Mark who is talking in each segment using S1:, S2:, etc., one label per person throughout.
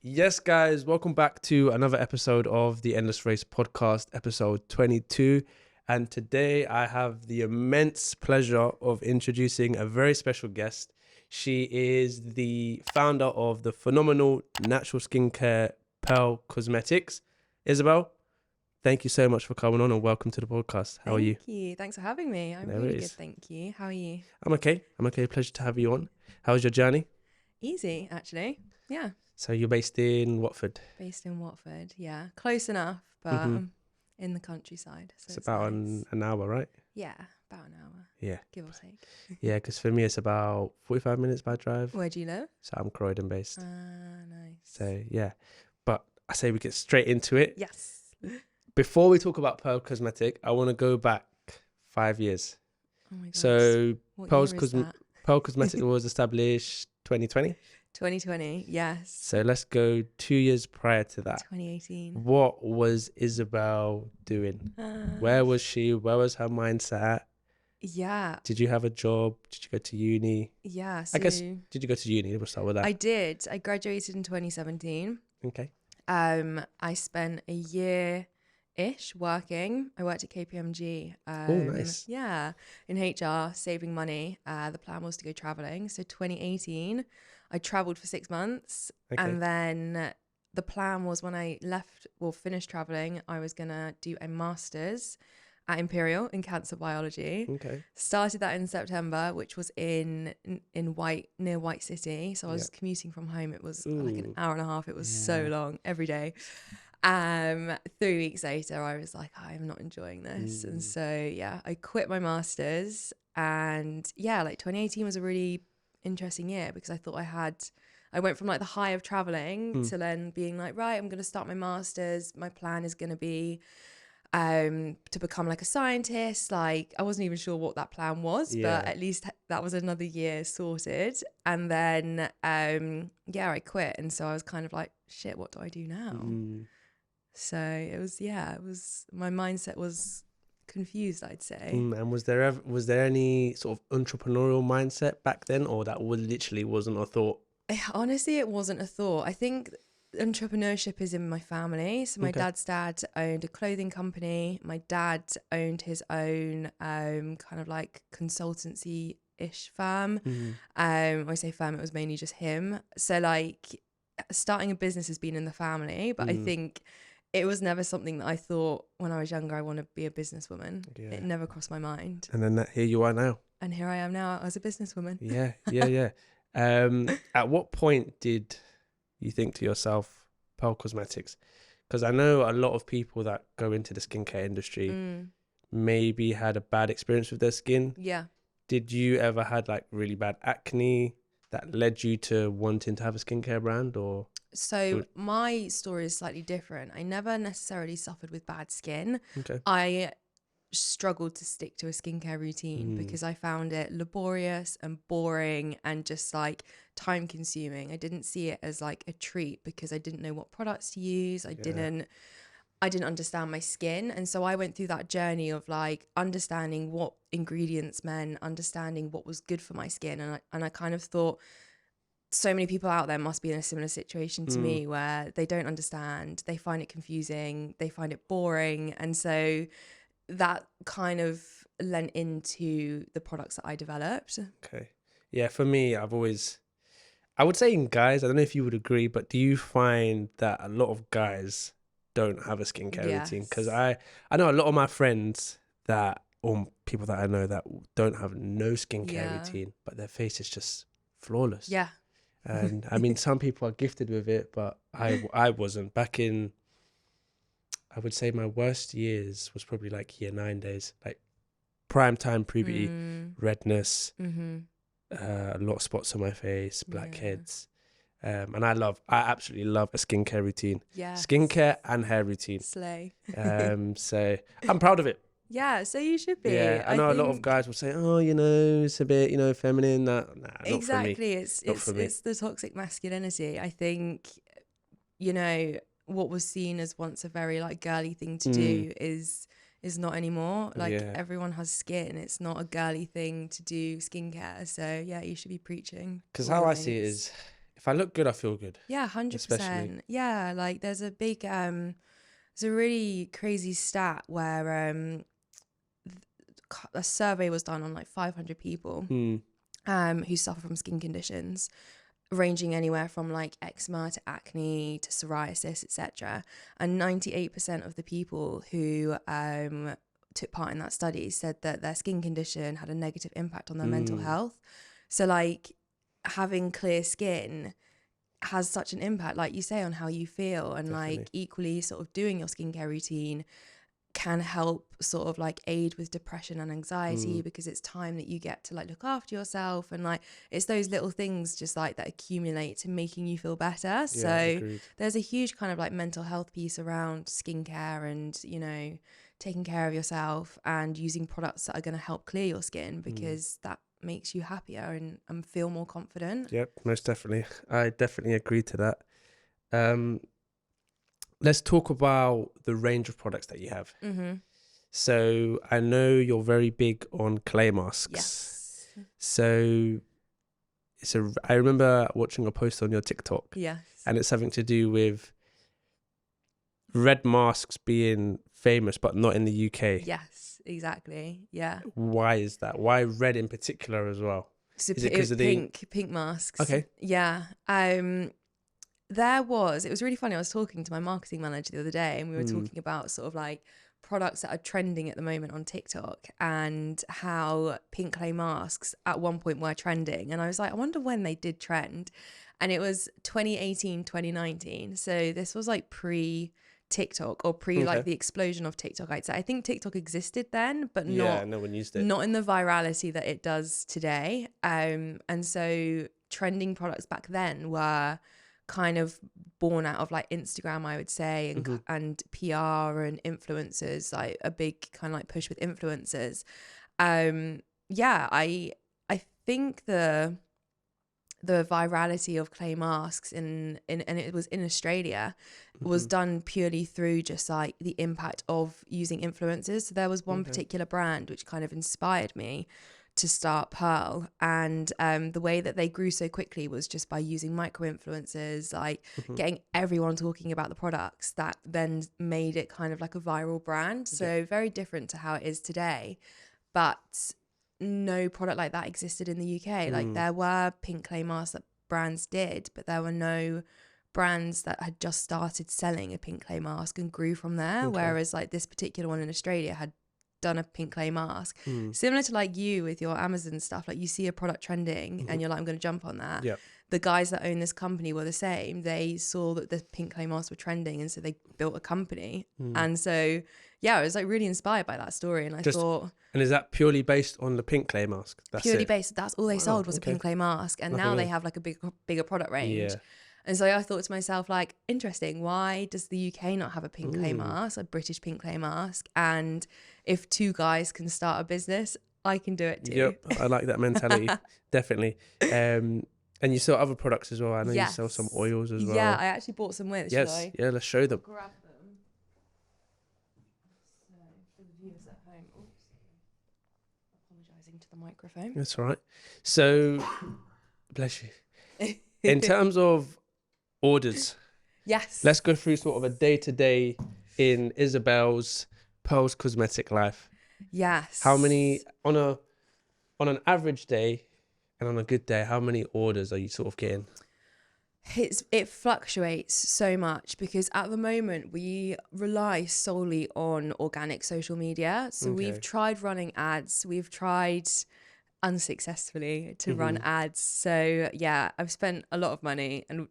S1: Yes, guys, welcome back to another episode of the Endless Race podcast, episode 22. And today I have the immense pleasure of introducing a very special guest. She is the founder of the phenomenal natural skincare Perl Cosmetics. Isobel, thank you so much for coming on and welcome to the podcast. How are you?
S2: Thank you. Thanks for having me. I'm
S1: There it
S2: really good,
S1: is.
S2: thank you. How are you?
S1: I'm okay. Pleasure to have you on. How's your journey?
S2: Easy, actually. Yeah.
S1: So you're based in Watford.
S2: Based in Watford. Yeah. Close enough, but in the countryside. So
S1: It's
S2: it's
S1: about
S2: nice.
S1: an hour, right?
S2: Yeah, about an hour,
S1: Yeah.
S2: give or take.
S1: Yeah, because for me it's about 45 minutes by drive.
S2: Where do you live?
S1: So I'm Croydon based.
S2: Nice.
S1: So yeah, but I say we get straight into it.
S2: Yes.
S1: Before we talk about Pearl Cosmetic, I want to go back 5 years.
S2: Oh my god.
S1: So
S2: What
S1: Pearl
S2: year is that?
S1: Cosmetic was established 2020.
S2: 2020, yes.
S1: So let's go 2 years prior to that.
S2: 2018.
S1: What was Isobel doing? Where was she? Where was her mindset at?
S2: Yeah.
S1: Did you have a job? Did you go to uni?
S2: Yeah.
S1: I guess, did you go to uni? We'll start with that.
S2: I did. I graduated in 2017.
S1: Okay.
S2: I spent a year-ish working. I worked at KPMG.
S1: Nice.
S2: Yeah, in HR, saving money. The plan was to go traveling. So 2018, I traveled for 6 months.
S1: Okay.
S2: And then the plan was when I finished traveling, I was going to do a master's at Imperial in cancer biology.
S1: Okay.
S2: Started that in September, which was near White City. So I was commuting from home. It was like an hour and a half. It was so long every day. 3 weeks later, I was like, I'm not enjoying this. And so, yeah, I quit my master's. And yeah, like 2018 was a really interesting year because I thought I went from like the high of traveling to then being like, right, I'm going to start my master's. My plan is going to be to become like a scientist. Like I wasn't even sure what that plan was, but at least that was another year sorted. And then I quit, and so I was kind of like, shit, what do I do now? So it was my mindset was confused, I'd say.
S1: And was there any sort of entrepreneurial mindset back then, or that literally wasn't a thought?
S2: Honestly, it wasn't a thought. I think entrepreneurship is in my family. So my dad's dad owned a clothing company. My dad owned his own kind of like consultancy-ish firm. When I say firm, it was mainly just him. So like starting a business has been in the family, but I think it was never something that I thought when I was younger, I want to be a businesswoman.
S1: Yeah.
S2: It never crossed my mind.
S1: And then here you are now.
S2: And here I am now as a businesswoman.
S1: Yeah. At what point did you think to yourself, Pearl Cosmetics? Because I know a lot of people that go into the skincare industry maybe had a bad experience with their skin.
S2: Yeah.
S1: Did you ever had like really bad acne that led you to wanting to have a skincare brand, or?
S2: So my story is slightly different. I never necessarily suffered with bad skin.
S1: Okay.
S2: I struggled to stick to a skincare routine because I found it laborious and boring and just like time consuming. I didn't see it as like a treat because I didn't know what products to use. I didn't understand my skin. And so I went through that journey of like understanding what ingredients meant, understanding what was good for my skin. And I kind of thought, so many people out there must be in a similar situation to me where they don't understand, they find it confusing, they find it boring. And so that kind of lent into the products that I developed.
S1: Okay. Yeah, for me, I would say in guys, I don't know if you would agree, but do you find that a lot of guys don't have a skincare routine? Because I know a lot of my friends or people that I know that don't have no skincare routine, but their face is just flawless.
S2: Yeah.
S1: And I mean, some people are gifted with it, but I wasn't. Back in, I would say my worst years was probably like year 9 days, like prime time puberty, redness, a lot of spots on my face, blackheads. And I absolutely love a skincare routine.
S2: Yeah.
S1: Skincare and hair routine.
S2: Slay.
S1: So I'm proud of it.
S2: Yeah, so you should be.
S1: Yeah, I know a lot of guys will say, oh, it's a bit, feminine. Nah,
S2: exactly.
S1: Not for me.
S2: It's the toxic masculinity. I think, what was seen as once a very like girly thing to do is not anymore. Like everyone has skin. It's not a girly thing to do skincare. So yeah, you should be preaching.
S1: Because how I see it is, if I look good, I feel good.
S2: Yeah, 100%. Yeah, like there's a big there's a really crazy stat where a survey was done on like 500 people who suffer from skin conditions ranging anywhere from like eczema to acne to psoriasis, etc. And 98% of the people who took part in that study said that their skin condition had a negative impact on their mental health. So like having clear skin has such an impact, like you say, on how you feel. And
S1: Definitely.
S2: like equally sort of doing your skincare routine can help sort of like aid with depression and anxiety because it's time that you get to like look after yourself, and like it's those little things just like that accumulate to making you feel better. So
S1: agreed.
S2: there's a huge kind of like mental health piece around skincare and, you know, taking care of yourself and using products that are going to help clear your skin because that makes you happier and feel more confident.
S1: Yep, most definitely. I definitely agree to that. Let's talk about the range of products that you have. So I know you're very big on clay masks.
S2: Yes.
S1: So I remember watching a post on your TikTok.
S2: Yes.
S1: And it's something to do with red masks being famous, but not in the UK.
S2: Yes, exactly. Yeah.
S1: Why is that? Why red in particular as well?
S2: So
S1: Is it 'cause of the
S2: pink masks?
S1: Okay.
S2: Yeah. It was really funny. I was talking to my marketing manager the other day and we were talking about sort of like products that are trending at the moment on TikTok and how pink clay masks at one point were trending. And I was like, I wonder when they did trend. And it was 2018, 2019. So this was like pre-TikTok or like the explosion of TikTok, I'd say. I think TikTok existed then, but
S1: no one used it.
S2: not in the virality that it does today. And so trending products back then were kind of born out of like Instagram, I would say, and PR and influencers, like a big kind of like push with influencers. I think the virality of clay masks and it was in Australia was done purely through just like the impact of using influencers. So there was one particular brand which kind of inspired me to start Perl, and the way that they grew so quickly was just by using micro influencers, like getting everyone talking about the products that then made it kind of like a viral brand. So very different to how it is today, but no product like that existed in the UK. Like there were pink clay masks that brands did, but there were no brands that had just started selling a pink clay mask and grew from there. Whereas like this particular one in Australia had done a pink clay mask, similar to like you with your Amazon stuff. Like you see a product trending and you're like, I'm going to jump on that. The guys that own this company were the same. They saw that the pink clay masks were trending, and so they built a company. And so I was like really inspired by that story, and I thought,
S1: and is that purely based on the pink clay mask? That's
S2: purely
S1: it?
S2: based, that's all they sold was a pink clay mask, and now they have like a bigger product range. And so I thought to myself, like, interesting, why does the UK not have a pink clay mask, a British pink clay mask? And if two guys can start a business, I can do it too.
S1: Yep, I like that mentality, definitely. And you sell other products as well. I know you sell some oils as well.
S2: Yeah, I actually bought some with.
S1: Yes, yeah, let's show them.
S2: Grab them. So for the viewers at home, apologising to the microphone.
S1: That's all right. So, bless you. In terms of orders, let's go through sort of a day-to-day in Isobel's Perl's cosmetic life.
S2: Yes.
S1: How many on an average day and on a good day, how many orders are you sort of getting?
S2: It fluctuates so much because at the moment we rely solely on organic social media. So we've tried running ads, we've tried unsuccessfully to run ads. So yeah, I've spent a lot of money, and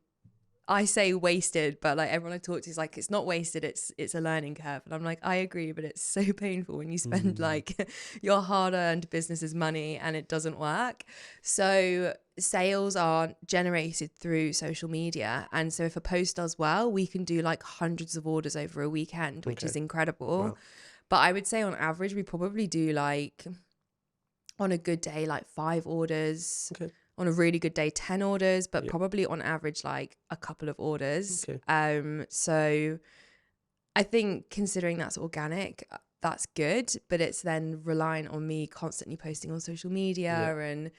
S2: I say wasted, but like everyone I talk to is like, it's not wasted, it's a learning curve. And I'm like, I agree, but it's so painful when you spend like your hard-earned business's money and it doesn't work. So sales are generated through social media, and so if a post does well, we can do like hundreds of orders over a weekend, which is incredible. Wow. But I would say on average we probably do like, on a good day, like 5 orders. On a really good day, 10 orders, but probably on average like a couple of orders. So I think considering that's organic, that's good, but it's then reliant on me constantly posting on social media and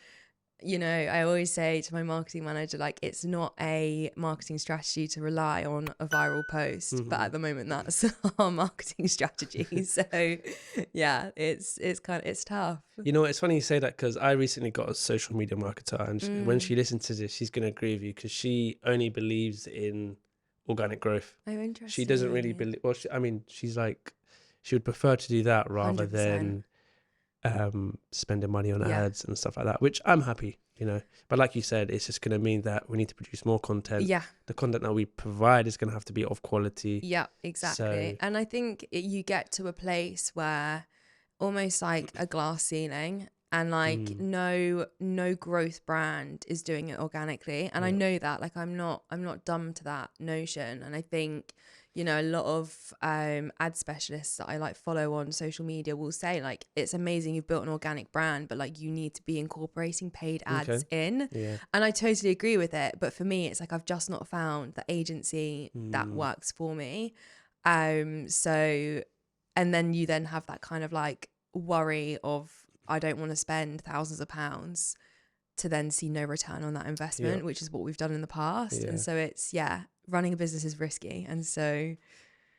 S2: you know, I always say to my marketing manager, like, it's not a marketing strategy to rely on a viral post, but at the moment that's our marketing strategy. So yeah, it's tough.
S1: You know, it's funny you say that because I recently got a social media marketer, and when she listens to this, she's going to agree with you because she only believes in organic growth.
S2: Oh, interesting.
S1: She doesn't really believe, well, I mean, she's like, she would prefer to do that rather
S2: 100%.
S1: than spending money on ads and stuff like that, which I'm happy, you know. But like you said, it's just going to mean that we need to produce more content.
S2: Yeah.
S1: The content that we provide is going to have to be of quality.
S2: Yeah, exactly. And I think you get to a place where almost like a glass ceiling, and like no growth brand is doing it organically. And I know that, like, I'm not dumb to that notion. And I think, you know, a lot of ad specialists that I like follow on social media will say, like, it's amazing you've built an organic brand, but like you need to be incorporating paid ads in.
S1: Yeah.
S2: And I totally agree with it. But for me, it's like I've just not found the agency that works for me. So, and then you then have that kind of like worry of, I don't want to spend thousands of pounds to then see no return on that investment, which is what we've done in the past. And so it's, running a business is risky. And so,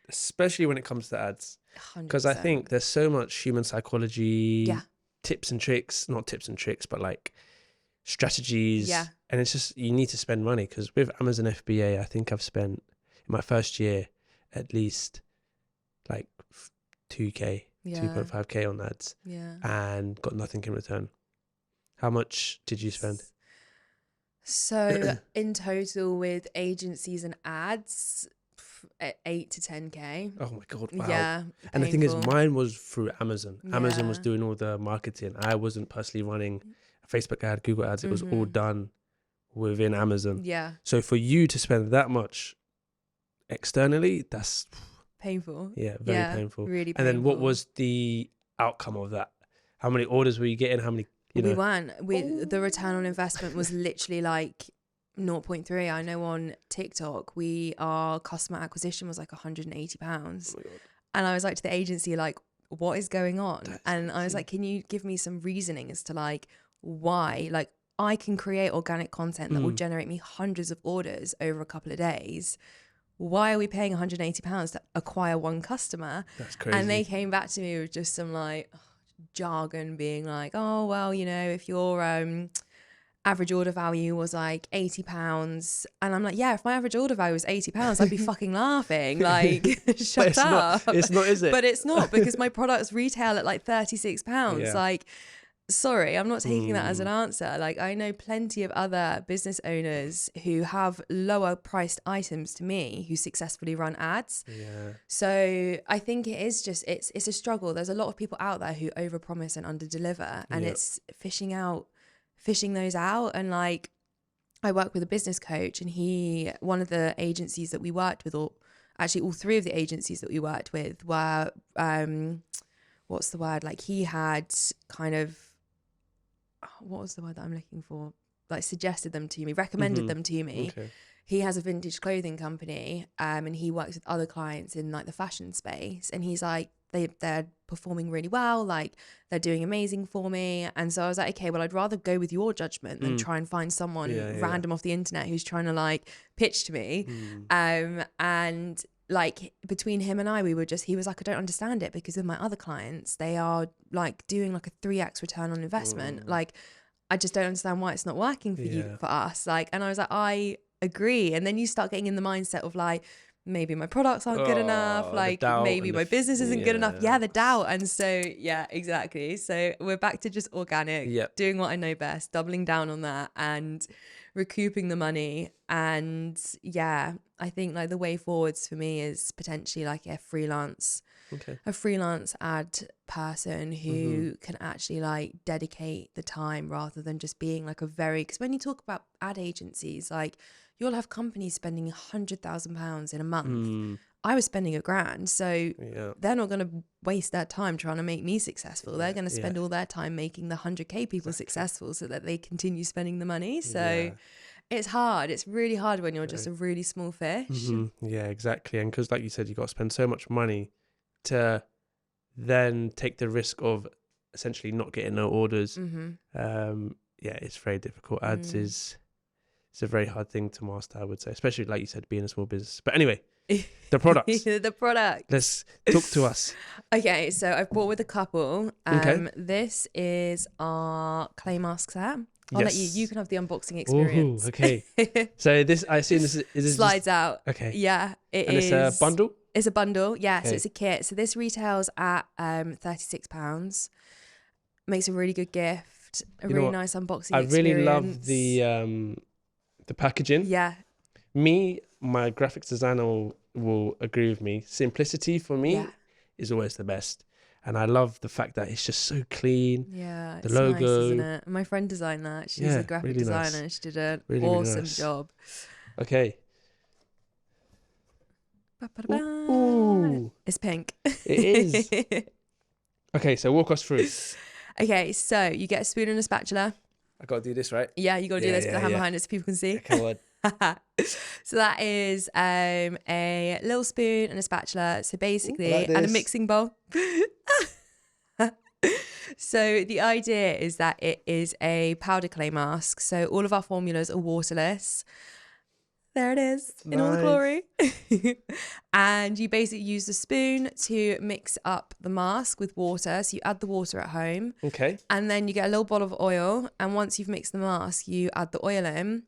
S1: especially when it comes to ads,
S2: 100%.
S1: because I think there's so much human psychology, tips and tricks, not tips and tricks, but like strategies. Yeah. And it's just, you need to spend money, because with Amazon FBA, I think I've spent in my first year at least like 2K. 2.5K on ads, and got nothing in return. How much did you spend?
S2: So in total with agencies and ads, 8 to 10K.
S1: Oh my God, wow.
S2: Yeah.
S1: And the thing is, mine was through Amazon. Amazon was doing all the marketing. I wasn't personally running a Facebook ad, Google ads. It was all done within Amazon.
S2: Yeah.
S1: So for you to spend that much externally, that's
S2: painful.
S1: Yeah, very painful.
S2: Really painful.
S1: And then what was the outcome of that? How many orders were you getting? How many, you know?
S2: We weren't. The return on investment was literally like 0.3. I know on TikTok, our customer acquisition was like £180. Oh, and I was like to the agency, like, what is going on? And I was like, can you give me some reasoning as to like why? Like, I can create organic content that will generate me hundreds of orders over a couple of days. Why are we paying £180 to acquire one customer?
S1: That's crazy.
S2: And they came back to me with just some like jargon, being like, oh, well, you know, if your average order value was like £80, and I'm like, yeah, if my average order value was £80, I'd be fucking laughing. Like, shut up.
S1: It's not, is it?
S2: But it's not, because my products retail at like £36. Like, sorry, I'm not taking that as an answer. Like, I know plenty of other business owners who have lower priced items to me who successfully run ads. Yeah. So I think it is just, it's a struggle. There's a lot of people out there who overpromise and underdeliver, and it's fishing those out. And like, I work with a business coach, and one of the agencies that we worked with, or actually all three of the agencies that we worked with were, what's the word? Like, he had kind of, what was the word that I'm looking for? Like, suggested them to me, recommended them to me. Okay. He has a vintage clothing company, and he works with other clients in like the fashion space. And he's like, they're performing really well, like they're doing amazing for me. And so I was like, okay, well, I'd rather go with your judgment than try and find someone random off the internet who's trying to like pitch to me. And like, between him and I, he was like, I don't understand it, because with my other clients, they are like doing like a 3x return on investment. Like, I just don't understand why it's not working for us. Like, and I was like, I agree. And then you start getting in the mindset of like, maybe my products aren't good enough. Like, maybe my business isn't good enough. Yeah, the doubt. And so, yeah, exactly. So we're back to just organic, doing what I know best, doubling down on that and recouping the money. And yeah, I think like the way forwards for me is potentially like a freelance ad person who can actually like dedicate the time, rather than just being like because when you talk about ad agencies, like, you'll have companies spending £100,000 in a month. I was spending £1,000, so they're not going to waste their time trying to make me successful. They're going to spend all their time making the 100K people successful, so that they continue spending the money. So it's hard. It's really hard when you're just a really small fish.
S1: Yeah, exactly. And because, like you said, you got to spend so much money to then take the risk of essentially not getting no orders. yeah, it's very difficult. Ads is it's a very hard thing to master, I would say, especially like you said, being a small business. But anyway, the products.
S2: The product.
S1: Let's talk to us.
S2: Okay, so I've bought with a couple.
S1: Okay.
S2: This is our clay mask set. I'll let you.
S1: Yes.
S2: You can have the unboxing experience.
S1: Ooh, okay. So this, I assume this is
S2: Slides out.
S1: Okay.
S2: Yeah, it
S1: and
S2: is.
S1: It's a bundle.
S2: It's a bundle. Yeah,
S1: Okay.
S2: so it's a kit. So this retails at £36. Makes a really good gift. A really nice unboxing experience.
S1: I really love the packaging.
S2: Yeah.
S1: My graphics designer will agree with me. Simplicity for me is always the best. And I love the fact that it's just so clean.
S2: Yeah,
S1: the
S2: it's
S1: logo,
S2: nice, isn't it? My friend designed that. She's a graphic
S1: really
S2: designer.
S1: nice.
S2: She did an
S1: Really,
S2: awesome
S1: nice.
S2: job.
S1: Okay.
S2: Ba-ba-da-ba.
S1: Ooh.
S2: It's pink.
S1: It is. Okay, so walk us through.
S2: Okay, so you get a spoon and a spatula.
S1: I got to do this, right?
S2: Yeah, you got to do this with the hand behind it so people can see.
S1: Come on.
S2: So that is a little spoon and a spatula. So basically,
S1: like
S2: and a
S1: this.
S2: mixing bowl. So the idea is that it is a powder clay mask. So all of our formulas are waterless. There it is in all the glory. And you basically use the spoon to mix up the mask with water. So you add the water at home.
S1: Okay.
S2: And then you get a little bottle of oil. And once you've mixed the mask, you add the oil in.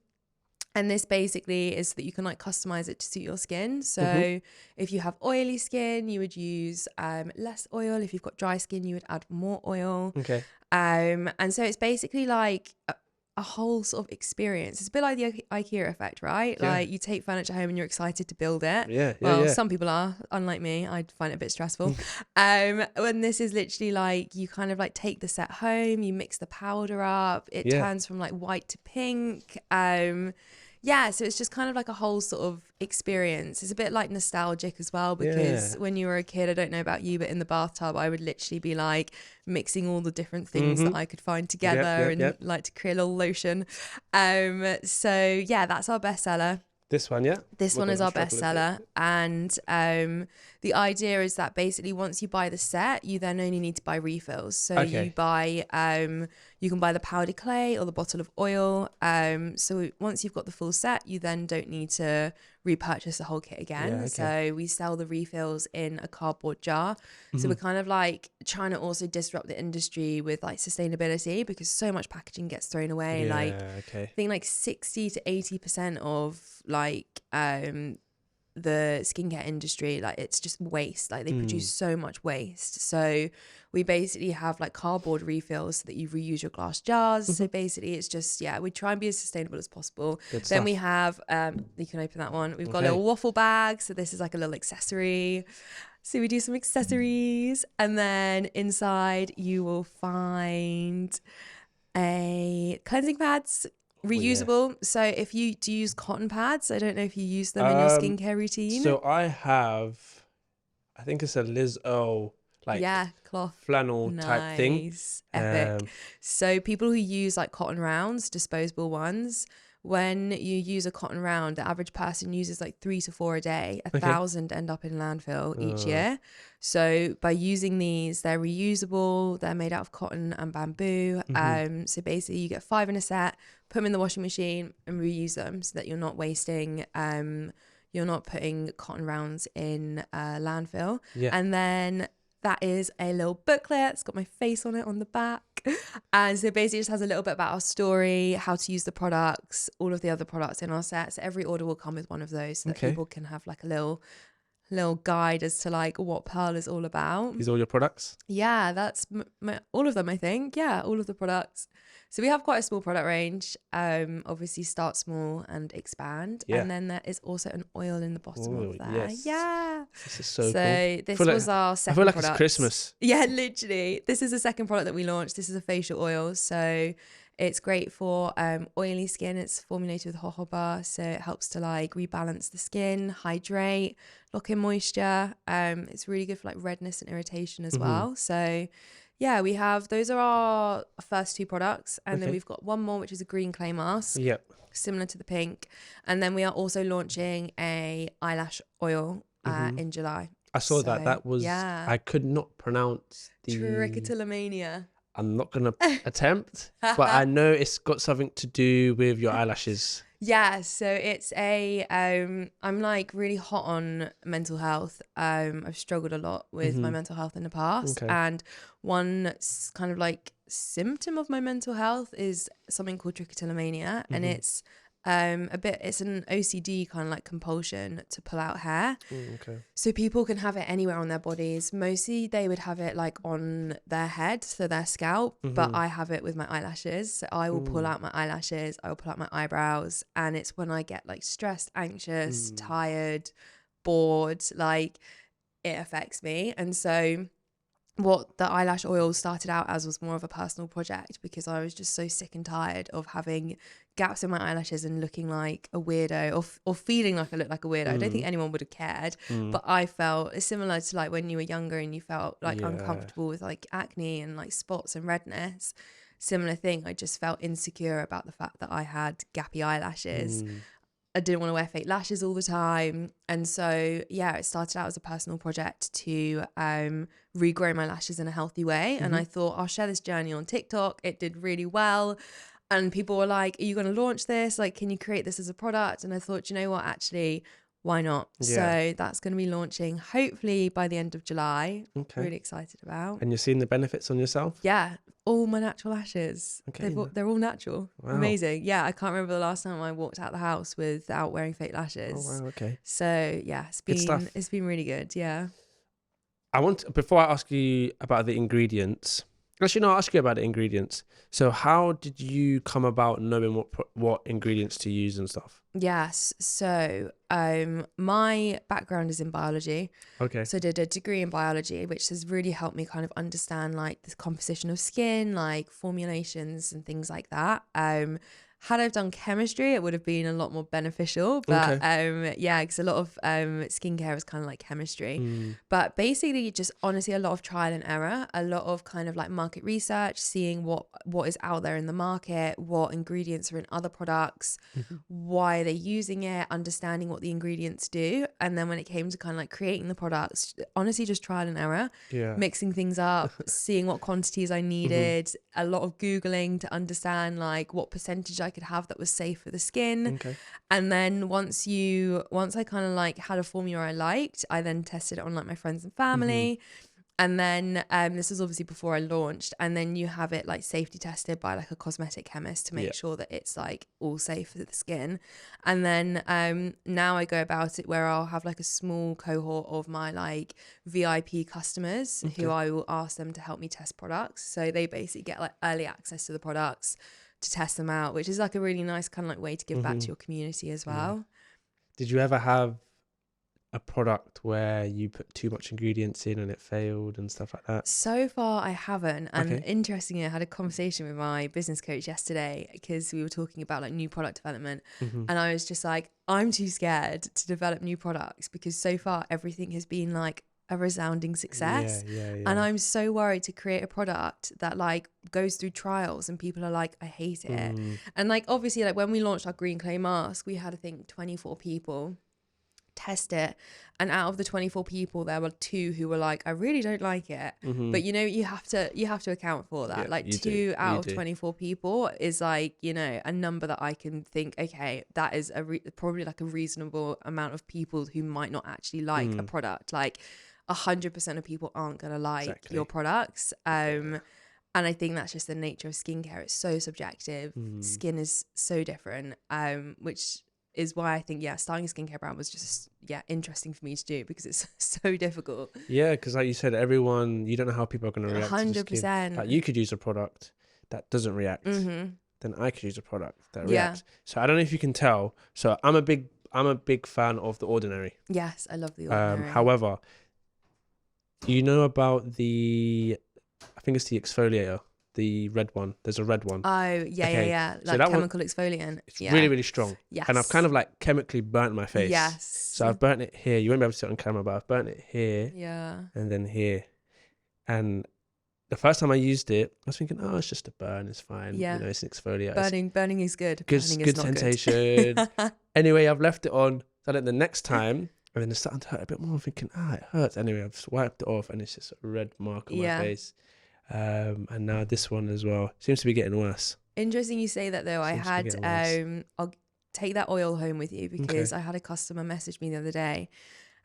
S2: And this basically is so that you can like customize it to suit your skin. So if you have oily skin, you would use less oil. If you've got dry skin, you would add more oil.
S1: Okay.
S2: And so it's basically like a whole sort of experience. It's a bit like the IKEA effect, right?
S1: Yeah.
S2: Like you take furniture home and you're excited to build it.
S1: Yeah.
S2: Well, some people are, unlike me. I'd find it a bit stressful. When this is literally like you kind of like take the set home, you mix the powder up, it turns from like white to pink. Yeah, so it's just kind of like a whole sort of experience. It's a bit like nostalgic as well because when you were a kid, I don't know about you, but in the bathtub, I would literally be like mixing all the different things that I could find together and like to create a little lotion. So yeah, that's our bestseller.
S1: This one, yeah?
S2: This one is our bestseller. And the idea is that basically once you buy the set, you then only need to buy refills. So you buy, you can buy the powdered clay or the bottle of oil. So once you've got the full set, you then don't need to repurchase the whole kit again. So we sell the refills in a cardboard jar. So we're kind of like trying to also disrupt the industry with like sustainability because so much packaging gets thrown away. I think like 60 to 80% of like the skincare industry, like it's just waste. Like they produce so much waste. So we basically have like cardboard refills so that you reuse your glass jars. So basically it's just, we try and be as sustainable as possible. Then we have, you can open that one. We've got a little waffle bag. So this is like a little accessory. So we do some accessories. And then inside you will find a cleansing pads. Reusable. So if you do use cotton pads, I don't know if you use them in your skincare routine.
S1: So I think it's a Liz Earle
S2: cloth
S1: flannel type thing.
S2: Epic. So people who use like cotton rounds, disposable ones, when you use a cotton round, the average person uses like 3 to 4 a day. 1,000 end up in landfill each year. So by using these, they're reusable. They're made out of cotton and bamboo. So basically you get 5 in a set, put them in the washing machine and reuse them so that you're not wasting, you're not putting cotton rounds in landfill. And then that is a little booklet. It's got my face on it on the back. And so basically it just has a little bit about our story, how to use the products, all of the other products in our set. So every order will come with one of those so that people can have like a little guide as to like what Perl is all about.
S1: These all your products?
S2: Yeah, that's all of them, I think. Yeah, all of the products. So we have quite a small product range. Obviously start small and expand. And then there is also an oil in the bottom of that.
S1: Yes.
S2: Yeah.
S1: This is so cool.
S2: This was our second
S1: I feel like
S2: product.
S1: it's Christmas.
S2: Yeah, literally. This is the second product that we launched. This is a facial oil. So it's great for oily skin. It's formulated with jojoba. So it helps to like rebalance the skin, hydrate, lock in moisture. It's really good for like redness and irritation as well. So yeah, we have, those are our first 2 products. And then we've got one more, which is a green clay mask.
S1: Yep.
S2: Similar to the pink. And then we are also launching a eyelash oil in July.
S1: I saw that. That was, I could not pronounce the...
S2: Trichotillomania.
S1: I'm not gonna attempt, but I know it's got something to do with your eyelashes.
S2: Yeah, so it's I'm like really hot on mental health. I've struggled a lot with my mental health in the past.
S1: Okay.
S2: And one kind of like symptom of my mental health is something called trichotillomania. And it's it's an OCD kind of like compulsion to pull out hair.
S1: Okay.
S2: So people can have it anywhere on their bodies. Mostly they would have it like on their head, so their scalp, but I have it with my eyelashes. So I will pull out my eyelashes, I will pull out my eyebrows, and it's when I get like stressed, anxious, tired, bored, like it affects me. And so what the eyelash oil started out as was more of a personal project because I was just so sick and tired of having gaps in my eyelashes and looking like a weirdo or feeling like I looked like a weirdo. I don't think anyone would have cared, but I felt it's similar to like when you were younger and you felt like uncomfortable with like acne and like spots and redness. Similar thing. I just felt insecure about the fact that I had gappy eyelashes. I didn't want to wear fake lashes all the time. And so, yeah, it started out as a personal project to regrow my lashes in a healthy way. And I thought, I'll share this journey on TikTok. It did really well. And people were like, are you going to launch this? Like, can you create this as a product? And I thought, you know what, actually, why not?
S1: Yeah.
S2: So that's going to be launching hopefully by the end of July.
S1: Okay.
S2: Really excited about.
S1: And you're seeing the benefits on yourself?
S2: Yeah. All my natural lashes.
S1: Okay.
S2: They're all natural.
S1: Wow.
S2: Amazing. Yeah, I can't remember the last time I walked out the house without wearing fake lashes.
S1: Oh, wow. Okay.
S2: So yeah, it's been really good. Yeah.
S1: Before I ask you about the ingredients, actually, no, I'll ask you about the ingredients. So how did you come about knowing what ingredients to use and stuff?
S2: Yes. So my background is in biology.
S1: Okay.
S2: So I did a degree in biology, which has really helped me kind of understand like the composition of skin, like formulations and things like that. Had I done chemistry, it would have been a lot more beneficial. But yeah, because a lot of skincare is kind of like chemistry. But basically, just honestly, a lot of trial and error, a lot of kind of like market research, seeing what is out there in the market, what ingredients are in other products, why are they using it, understanding what the ingredients do. And then when it came to kind of like creating the products, honestly, just trial and error, mixing things up, seeing what quantities I needed, a lot of Googling to understand like what percentage I could have that was safe for the skin.
S1: Okay.
S2: And then once I kind of like had a formula I liked, I then tested it on like my friends and family. And then this was obviously before I launched, and then you have it like safety tested by like a cosmetic chemist to make sure that it's like all safe for the skin. And then now I go about it where I'll have like a small cohort of my like VIP customers who I will ask them to help me test products. So they basically get like early access to the products to test them out, which is like a really nice kind of like way to give back to your community as well.
S1: Did you ever have a product where you put too much ingredients in and it failed and stuff like that?
S2: So far I haven't. And interestingly, I had a conversation with my business coach yesterday because we were talking about like new product development. And I was just like, I'm too scared to develop new products because so far everything has been like a resounding success. And I'm so worried to create a product that like goes through trials and people are like, I hate it. And like obviously like when we launched our green clay mask, we had I think 24 people test it, and out of the 24 people there were 2 who were like, I really don't like it. But you know, you have to account for that. Like 2 out of 24 people is like, you know, a number that I can think, okay, that is probably like a reasonable amount of people who might not actually like a product. Like 100% of people aren't gonna like your products. And I think that's just the nature of skincare. It's so subjective. Skin is so different, which is why I think, starting a skincare brand was just, interesting for me to do because it's so difficult. Yeah,
S1: because like you said, you don't know how people are going to react 100%. To the skin. Like you could use a product that doesn't react. Then I could use a product that reacts. So I don't know if you can tell. So I'm a big fan of The Ordinary.
S2: Yes, I love The Ordinary.
S1: However, you know about I think it's the exfoliator. The red one. There's a red one.
S2: Oh, yeah. Like so chemical exfoliant.
S1: It's really, really strong.
S2: Yes.
S1: And I've kind of like chemically burnt my face.
S2: Yes.
S1: So I've burnt it here. You won't be able to see it on camera, but I've burnt it here.
S2: Yeah.
S1: And then here. And the first time I used it, I was thinking, oh, it's just a burn. It's fine.
S2: Yeah.
S1: You know, it's an exfoliator.
S2: Burning is good.
S1: Good
S2: Burning
S1: sensation. Anyway, I've left it on. Done it the next time. And then it's starting to hurt a bit more. I'm thinking, it hurts. Anyway, I've just wiped it off and it's just a red mark on my face. And now this one as well. Seems to be getting worse.
S2: Interesting you say that though.
S1: Seems to be getting worse.
S2: I'll take that oil home with you because
S1: Okay.
S2: I had a customer message me the other day,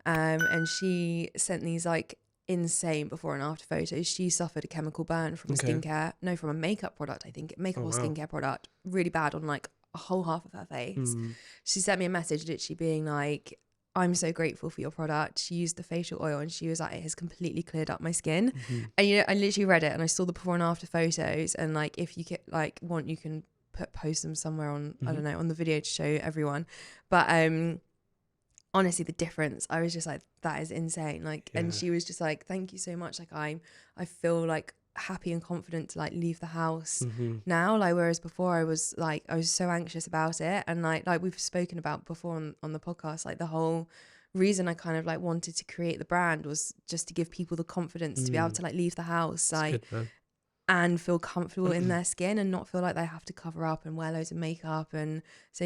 S2: and she sent these like insane before and after photos. She suffered a chemical burn from from a makeup product, I think, makeup or skincare product, really bad on like a whole half of her face. She sent me a message literally being like, I'm so grateful for your product. She used the facial oil and she was like, it has completely cleared up my skin. And you know, I literally read it and I saw the before and after photos, and like if you want, you can post them somewhere on I don't know, on the video to show everyone. But honestly, the difference, I was just like, that is insane. Like, and she was just like, thank you so much. Like I feel like happy and confident to like leave the house now, like whereas before I was so anxious about it. And like we've spoken about before on the podcast, like the whole reason I kind of like wanted to create the brand was just to give people the confidence to be able to like leave the house like and feel comfortable in their skin and not feel like they have to cover up and wear loads of makeup. And so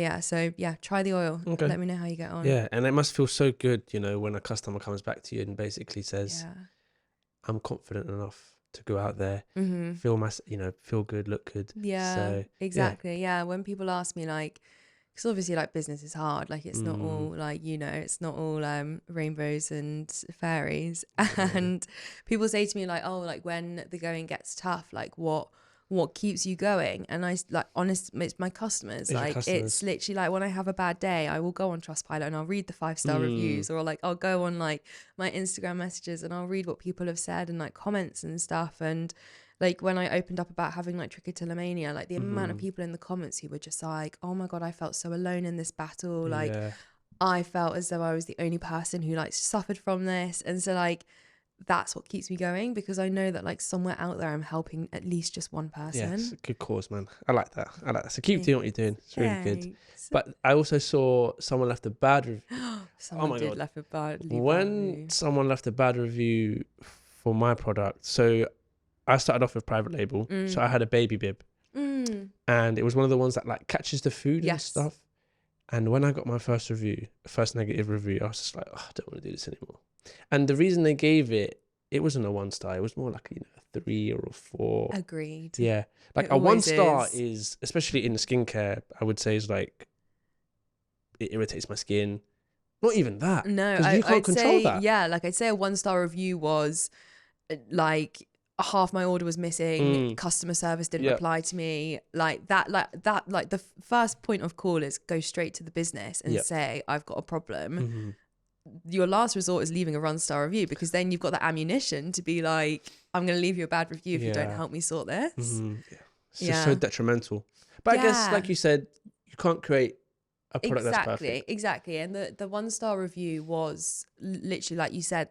S2: try the oil. Let me know how you get on.
S1: And it must feel so good, you know, when a customer comes back to you and basically says, I'm confident enough to go out there, feel good, look good.
S2: Exactly. When people ask me like, because obviously like business is hard, like it's not all like, you know, it's not all rainbows and fairies. And people say to me like, oh, like when the going gets tough, like what keeps you going? And I like, it's my customers. It's literally like when I have a bad day, I will go on Trustpilot and I'll read the 5-star reviews, or like I'll go on like my Instagram messages and I'll read what people have said and like comments and stuff. And like when I opened up about having like trichotillomania, like the amount of people in the comments who were just like, oh my God, I felt so alone in this battle. Like I felt as though I was the only person who like suffered from this. And so like, that's what keeps me going, because I know that like somewhere out there I'm helping at least just one person.
S1: It's a good cause, man. I like that. So keep doing what you're doing. It's really good. But I also saw someone left a bad review.
S2: Someone left a bad review.
S1: When someone left a bad review for my product, so I started off with private label. So I had a baby bib, and it was one of the ones that like catches the food and stuff. And when I got my first negative review, I was just like, oh, I don't want to do this anymore. And the reason they gave it wasn't a 1-star. It was more like, you know, a 3 or a 4.
S2: Agreed.
S1: Yeah. Like a 1-star is, especially in the skincare, I would say is like, it irritates my skin. Not even that.
S2: No,
S1: because you can't control that.
S2: Yeah, like I'd say a 1-star review was like half my order was missing, customer service didn't reply to me, like the first point of call is go straight to the business and say I've got a problem. Your last resort is leaving a 1-star review, because then you've got the ammunition to be like, I'm going to leave you a bad review if you don't help me sort this.
S1: It's just so detrimental. But I guess, like you said, you can't create a product that's perfect.
S2: Exactly. And the 1-star review was literally, like you said,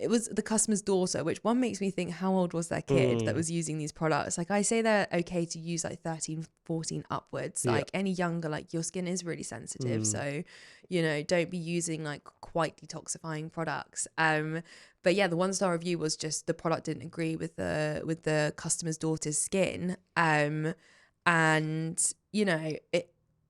S2: it was the customer's daughter, which one makes me think, how old was their kid that was using these products? Like I say they're okay to use like 13, 14 upwards. Like any younger, like your skin is really sensitive. So, you know, don't be using like quite detoxifying products. But yeah, the 1-star review was just the product didn't agree with the customer's daughter's skin. And, you know,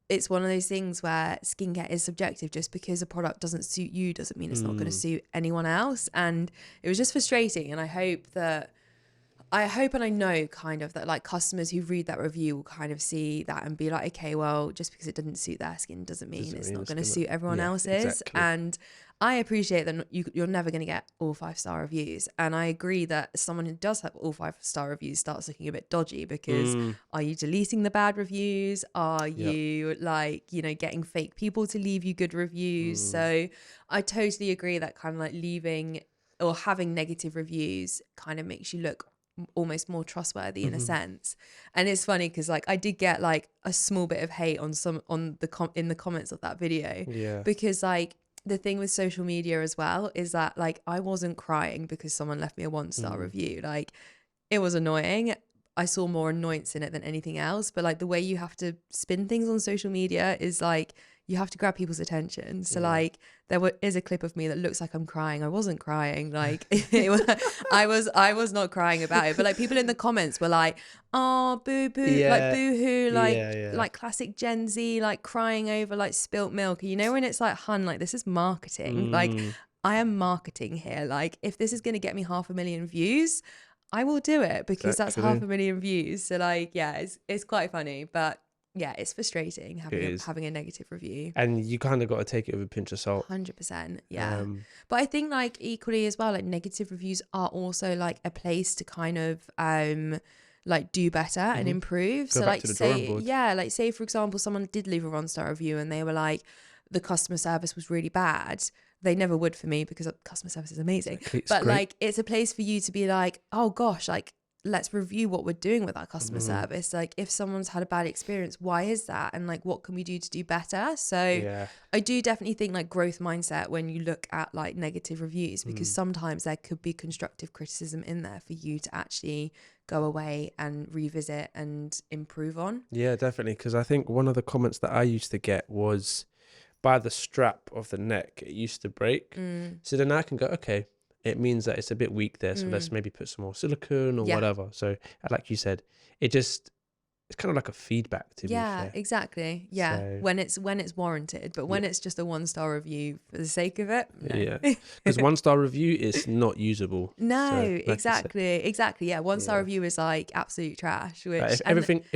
S2: it's one of those things where skincare is subjective. Just because a product doesn't suit you doesn't mean it's not going to suit anyone else. And it was just frustrating. And I hope and I know kind of that like customers who read that review will kind of see that and be like, okay, well, just because it didn't suit their skin doesn't mean it's not going to suit everyone else's. Exactly. And I appreciate that you're never going to get all 5-star reviews. And I agree that someone who does have all 5-star reviews starts looking a bit dodgy, because are you deleting the bad reviews? Are you like, you know, getting fake people to leave you good reviews? So I totally agree that kind of like leaving or having negative reviews kind of makes you look almost more trustworthy in a sense. And it's funny because like I did get like a small bit of hate in the comments of that video, because like the thing with social media as well is that like I wasn't crying because someone left me a 1-star review. Like it was annoying. I saw more annoyance in it than anything else. But like the way you have to spin things on social media is like you have to grab people's attention. So like is a clip of me that looks like I'm crying. I wasn't crying. Like I was not crying about it. But like people in the comments were like, oh, boo boo, like boo hoo, like classic Gen Z, like crying over like spilt milk. You know, when it's like, hun, like this is marketing. Like I am marketing here. Like if this is going to get me 500,000 views, I will do it because that's
S1: Exactly.
S2: 500,000 views. So like, yeah, it's quite funny, but yeah, it's frustrating
S1: It is.
S2: having a negative review.
S1: And you kind of got to take it with a pinch of salt.
S2: 100%. Yeah.
S1: Um,
S2: But I think like equally as well, like negative reviews are also like a place to kind of like do better and improve.
S1: Go
S2: So
S1: back
S2: like
S1: to the drawing
S2: say,
S1: board.
S2: yeah, like say for example, someone did leave a 1-star review and they were like, the customer service was really bad. They never would for me because customer service is amazing.
S1: Exactly. It's
S2: But
S1: great.
S2: like it's a place for you to be like, oh gosh, like let's review what we're doing with our customer service. Like if someone's had a bad experience, why is that? And like what can we do to do better? So
S1: Yeah.
S2: I do definitely think like growth mindset when you look at like negative reviews, because sometimes there could be constructive criticism in there for you to actually go away and revisit and improve on.
S1: Yeah, definitely. Because I think one of the comments that I used to get was, by the strap of the neck, it used to break. So then I can go, okay, it means that it's a bit weak there. So let's maybe put some more silicone or
S2: Yeah.
S1: whatever. So like you said, it's kind of like a feedback, to be fair.
S2: Exactly. Yeah.
S1: So-
S2: when it's warranted, but when it's just a 1-star review for the sake of it, no.
S1: Yeah. Because 1-star review is not usable.
S2: No,
S1: So, like you said,
S2: exactly. Yeah, 1-star
S1: Yeah.
S2: review is like absolute trash. Which
S1: like if
S2: and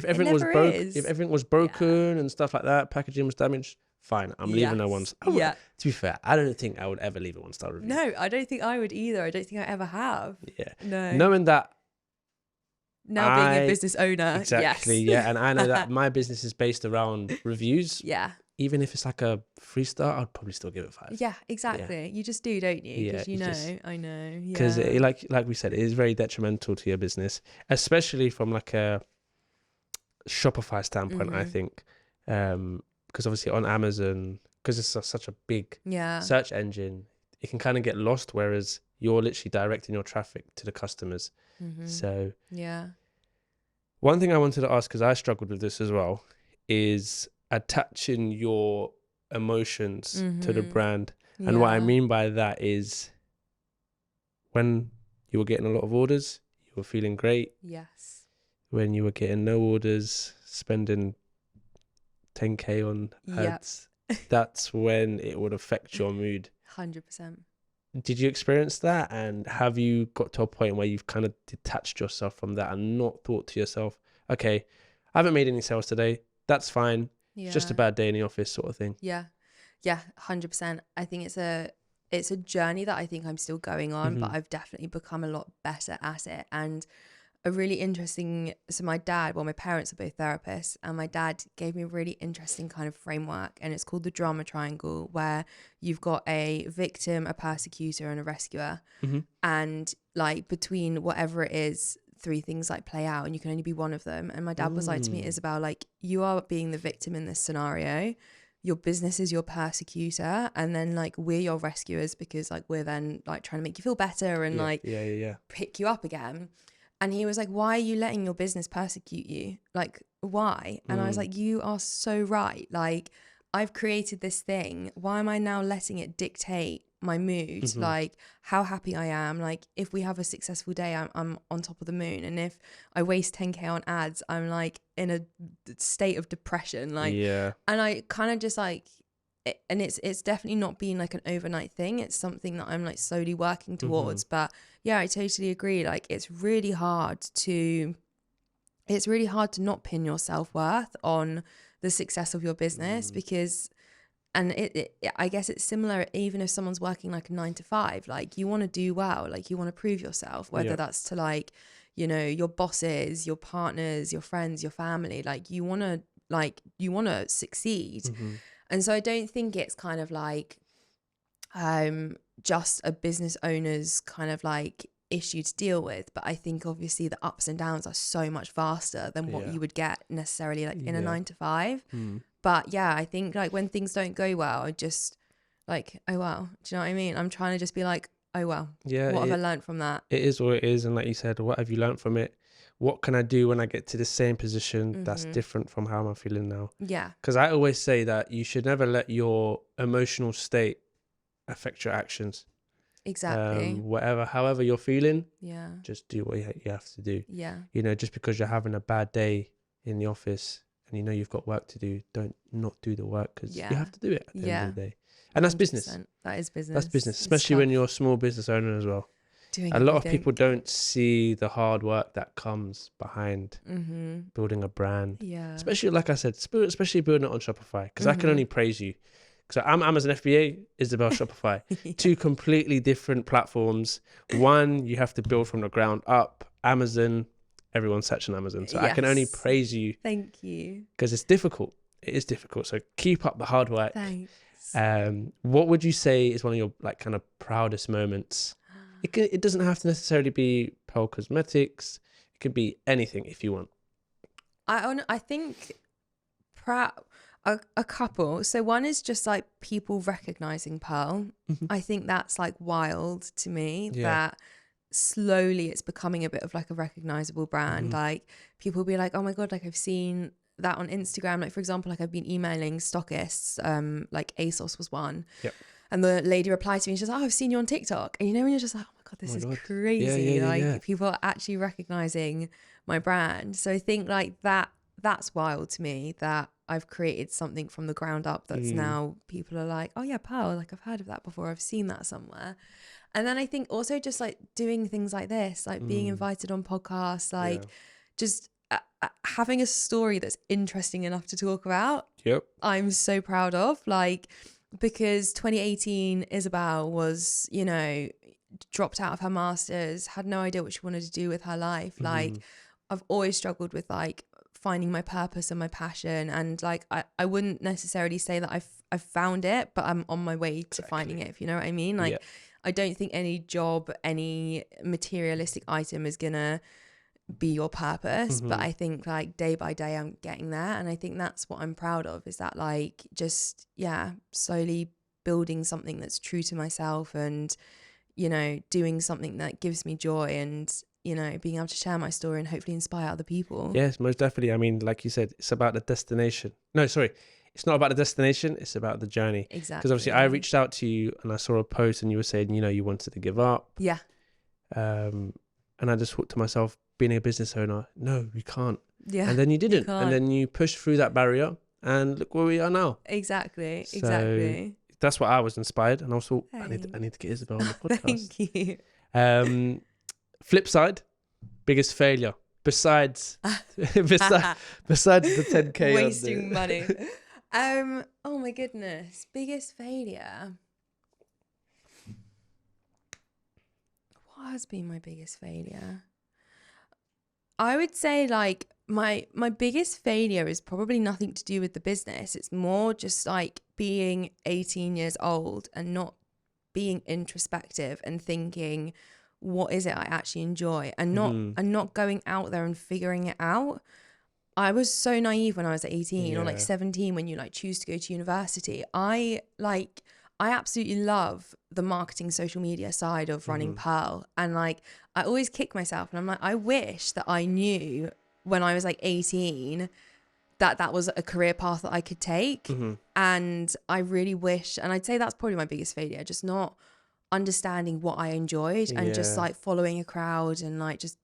S1: everything was
S2: never
S1: broke,
S2: is.
S1: if everything was broken and stuff like that, packaging was damaged, fine, I'm leaving a 1-star.
S2: Yeah.
S1: To be fair, I don't think I would ever leave a 1-star review.
S2: No, I don't think I would either. I don't think I ever have.
S1: Yeah.
S2: No.
S1: Knowing that.
S2: Now being a business owner.
S1: Exactly.
S2: Yes.
S1: Yeah. And I know that my business is based around reviews.
S2: Yeah.
S1: Even if it's like a 3-star, I'd probably still give it 5.
S2: Yeah, exactly. You just do, don't you?
S1: Yeah,
S2: Because
S1: you just-
S2: I know.
S1: Because
S2: Yeah.
S1: like we said, it is very detrimental to your business, especially from like a Shopify standpoint, I think. Because obviously on Amazon, because it's such a big
S2: Yeah.
S1: search engine, it can kind of get lost, whereas you're literally directing your traffic to the customers. So
S2: Yeah.
S1: one thing I wanted to ask, because I struggled with this as well, is attaching your emotions to the brand. And what I
S2: Yeah.
S1: mean by that is when you were getting a lot of orders, you were feeling great.
S2: Yes.
S1: When you were getting no orders, spending 10K on ads, that's when it would affect your mood.
S2: 100%.
S1: Did you experience that? And have you got to a point where you've kind of detached yourself from that and not thought to yourself, okay, I haven't made any sales today. That's fine.
S2: Yeah.
S1: It's just a bad day in the office sort of thing.
S2: Yeah. 100%. I think it's a journey that I think I'm still going on, but I've definitely become a lot better at it. And a really interesting, so my parents are both therapists, and my dad gave me a really interesting kind of framework, and it's called the drama triangle, where you've got a victim, a persecutor, and a rescuer. And like between whatever it is, 3 things like play out, and you can only be one of them. And my dad was like to me, Isabel, like, you are being the victim in this scenario. Your business is your persecutor, and then like we're your rescuers, because like we're then like trying to make you feel better and pick you up again. And he was like, why are you letting your business persecute you? Like, why? And I was like, you are so right. Like, I've created this thing. Why am I now letting it dictate my mood? Like, how happy I am. Like, if we have a successful day, I'm on top of the moon. And if I waste 10K on ads, I'm like in a state of depression. Like, and I kind of just like, and it's definitely not been like an overnight thing. It's something that I'm like slowly working towards. But yeah, I totally agree. Like, it's really hard to not pin your self-worth on the success of your business, because, and it I guess it's similar even if someone's working like a 9 to 5, like you want to do well, like you want to prove yourself, whether that's to like, you know, your bosses, your partners, your friends, your family, like you want to succeed. And so I don't think it's kind of like just a business owner's kind of like issue to deal with, but I think obviously the ups and downs are so much faster than what you would get necessarily like in a 9 to 5. But yeah, I think like when things don't go well, I just like, oh well, do you know what I mean? I'm trying to just be like, oh well, what have I learned from that?
S1: It is what it is. And like you said, what have you learned from it? What can I do when I get to the same position that's different from how I'm feeling now?
S2: Yeah.
S1: Because I always say that you should never let your emotional state affect your actions.
S2: Exactly.
S1: However you're feeling,
S2: Yeah.
S1: just do what you have to do.
S2: Yeah.
S1: You know, just because you're having a bad day in the office and you know you've got work to do, don't not do the work, because you have to do it at the end of the day. And that's business.
S2: 100%. That is business.
S1: That's business,
S2: It's
S1: especially when
S2: tough.
S1: you're a small business owner as well.
S2: doing
S1: a lot of
S2: everything.
S1: people don't see the hard work that comes behind building a brand.
S2: Yeah.
S1: Especially, like I said, especially building it on Shopify, because I can only praise you. Because I'm Amazon FBA, Isobel Shopify.
S2: Yeah.
S1: Two completely different platforms. One, you have to build from the ground up. Amazon, everyone's searching Amazon. So I can only
S2: Yes.
S1: praise you
S2: Thank you.
S1: because it's difficult. It is difficult. So keep up the hard work.
S2: Thanks.
S1: What would you say is one of your like kind of proudest moments? It doesn't have to necessarily be Perl Cosmetics. It could be anything if you want.
S2: I think a couple. So one is just like people recognizing Pearl. I think that's like wild to me that slowly it's becoming a bit of like a recognizable brand. Like people be like, oh my God, like I've seen that on Instagram. Like for example, like I've been emailing stockists, like ASOS was one.
S1: Yep.
S2: And the lady replied to me, she's like, oh, I've seen you on TikTok. And you know, when you're just like, oh my God, this is crazy. People are actually recognizing my brand. So I think like that's wild to me that I've created something from the ground up that's now people are like, oh yeah, Pearl, like I've heard of that before. I've seen that somewhere. And then I think also just like doing things like this, like being invited on podcasts, like just having a story that's interesting enough to talk about.
S1: Yep.
S2: I'm so proud of, like, because 2018 Isobel was, you know, dropped out of her masters, had no idea what she wanted to do with her life. Like I've always struggled with like finding my purpose and my passion, and like I wouldn't necessarily say that I've found it, but I'm on my way to finding it, if you know what I mean. Like I don't think any job, any materialistic item is gonna be your purpose, but I think like day by day I'm getting there, and I think that's what I'm proud of, is that like just slowly building something that's true to myself, and you know, doing something that gives me joy, and you know, being able to share my story and hopefully inspire other people.
S1: Yes, most definitely. I mean, like you said, it's about the destination. No, sorry, it's not about the destination, it's about the journey.
S2: Exactly.
S1: Because obviously I reached out to you and I saw a post and you were saying, you know, you wanted to give up.
S2: Yeah.
S1: And I just thought to myself, being a business owner, no, you can't.
S2: Yeah.
S1: And then you didn't.
S2: can't.
S1: And then you pushed through that barrier and look where we are now.
S2: Exactly.
S1: So
S2: exactly.
S1: That's what I was inspired. And I was thought, I need to get Isobel on the podcast. Thank you. Flip side, biggest failure. Besides the 10K.
S2: Wasting money. Oh my goodness. Biggest failure. What has been my biggest failure? I would say like my biggest failure is probably nothing to do with the business. It's more just like being 18 years old and not being introspective and thinking, what is it I actually enjoy, and not going out there and figuring it out. I was so naive when I was 18 or like 17 when you like choose to go to university. I absolutely love the marketing social media side of running Pearl, and like I always kick myself and I'm like, I wish that I knew when I was like 18 that was a career path that I could take. And I really wish, and I'd say that's probably my biggest failure, just not understanding what I enjoyed and just like following a crowd and like just,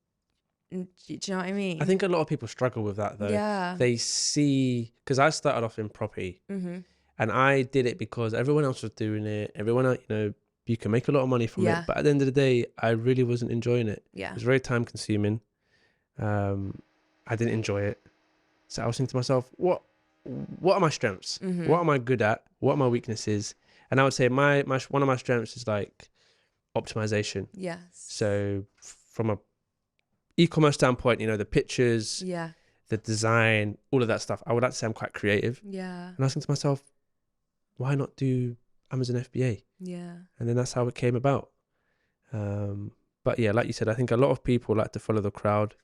S2: do you know what I mean?
S1: I think a lot of people struggle with that though.
S2: Yeah.
S1: They see, because I started off in property and I did it because everyone else was doing it. Everyone else, you know, you can make a lot of money from it. But at the end of the day, I really wasn't enjoying it.
S2: Yeah.
S1: It was very time consuming. I didn't enjoy it. So I was thinking to myself, what are my strengths? What am I good at? What are my weaknesses? And I would say my one of my strengths is like optimization.
S2: Yes.
S1: So from a e-commerce standpoint, you know, the pictures, the design, all of that stuff, I would like to say I'm quite creative.
S2: Yeah.
S1: And I was thinking to myself, why not do Amazon FBA?
S2: Yeah. And
S1: then that's how it came about. But yeah, like you said, I think a lot of people like to follow the crowd.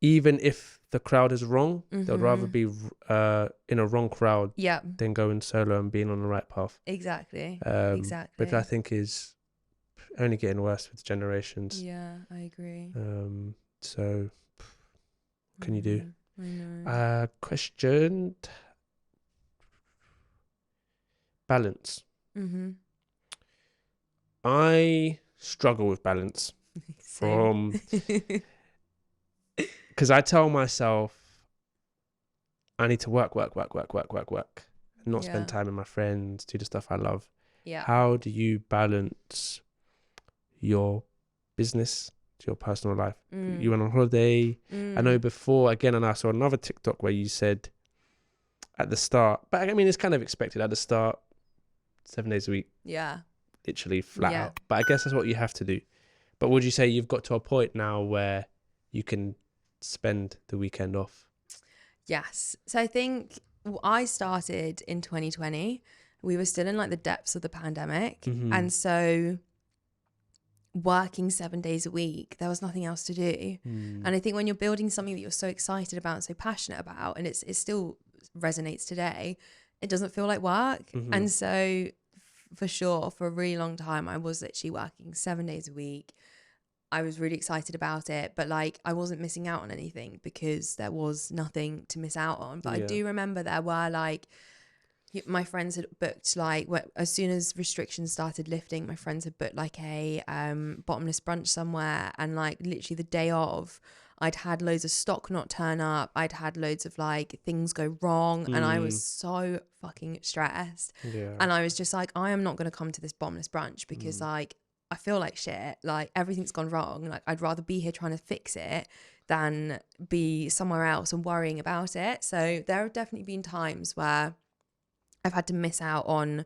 S1: Even if the crowd is wrong, they'd rather be in a wrong crowd than going solo and being on the right path.
S2: Exactly.
S1: But I think is only getting worse with generations.
S2: Yeah, I agree.
S1: So what can you do?
S2: I know.
S1: Question. Balance. I struggle with balance from... Because I tell myself I need to work, and not spend time with my friends, do the stuff I love.
S2: Yeah.
S1: How do you balance your business to your personal life?
S2: Mm.
S1: You went on holiday.
S2: Mm.
S1: I know before, again, and I saw another TikTok where you said at the start, but I mean, it's kind of expected at the start, 7 days a week,
S2: Yeah.
S1: literally flat
S2: Yeah.
S1: out. But I guess that's what you have to do. But would you say you've got to a point now where you can spend the weekend off?
S2: Yes. So I think I started in 2020. We were still in like the depths of the pandemic.
S1: Mm-hmm.
S2: And so working 7 days a week, there was nothing else to do. And I think when you're building something that you're so excited about and so passionate about, and it still resonates today, it doesn't feel like work.
S1: Mm-hmm.
S2: And so for sure, for a really long time, I was literally working 7 days a week. I was really excited about it, but like I wasn't missing out on anything because there was nothing to miss out on. But I do remember there were like, my friends had booked like, as soon as restrictions started lifting, my friends had booked like a bottomless brunch somewhere, and like literally the day of, I'd had loads of stock not turn up, I'd had loads of like things go wrong, and I was so fucking stressed. And I was just like, I am not going to come to this bottomless brunch because like I feel like shit, like everything's gone wrong, like I'd rather be here trying to fix it than be somewhere else and worrying about it. So there have definitely been times where I've had to miss out on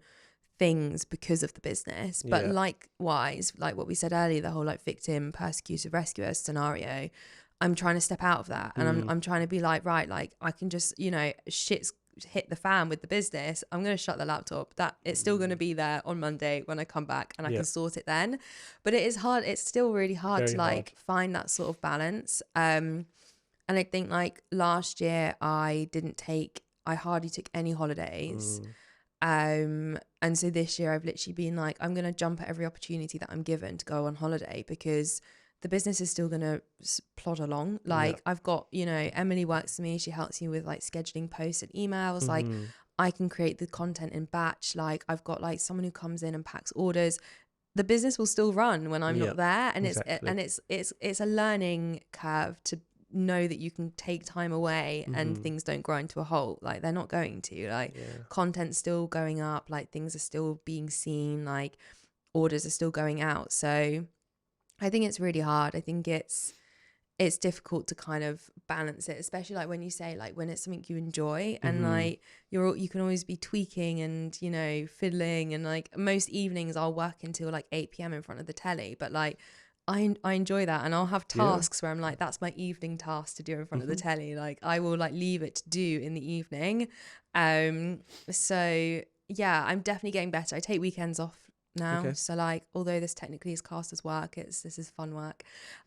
S2: things because of the business. But likewise, like what we said earlier, the whole like victim, persecutor, rescuer scenario, I'm trying to step out of that. And I'm trying to be like, right, like I can just, you know, shit's hit the fan with the business. I'm going to shut the laptop. That it's still going to be there on Monday when I come back, and I can sort it then. But it is hard. It's still really hard to like find that sort of balance. And I think like last year I hardly took any holidays. And so this year I've literally been like, I'm going to jump at every opportunity that I'm given to go on holiday, because the business is still going to plod along. Like I've got, you know, Emily works for me. She helps me with like scheduling posts and emails. Like I can create the content in batch. Like I've got like someone who comes in and packs orders. The business will still run when I'm not there. And it's a learning curve to know that you can take time away and things don't grind to a halt. Like they're not going to, like content's still going up, like things are still being seen, like orders are still going out. So I think it's really hard. I think it's difficult to kind of balance it, especially like when you say like when it's something you enjoy, and like you can always be tweaking and, you know, fiddling, and like most evenings I'll work until like 8 p.m. in front of the telly, but like I enjoy that, and I'll have tasks where I'm like, that's my evening task to do in front of the telly. Like I will like leave it to do in the evening. So yeah, I'm definitely getting better. I take weekends off now. So like, although this technically is classed as work, this is fun work.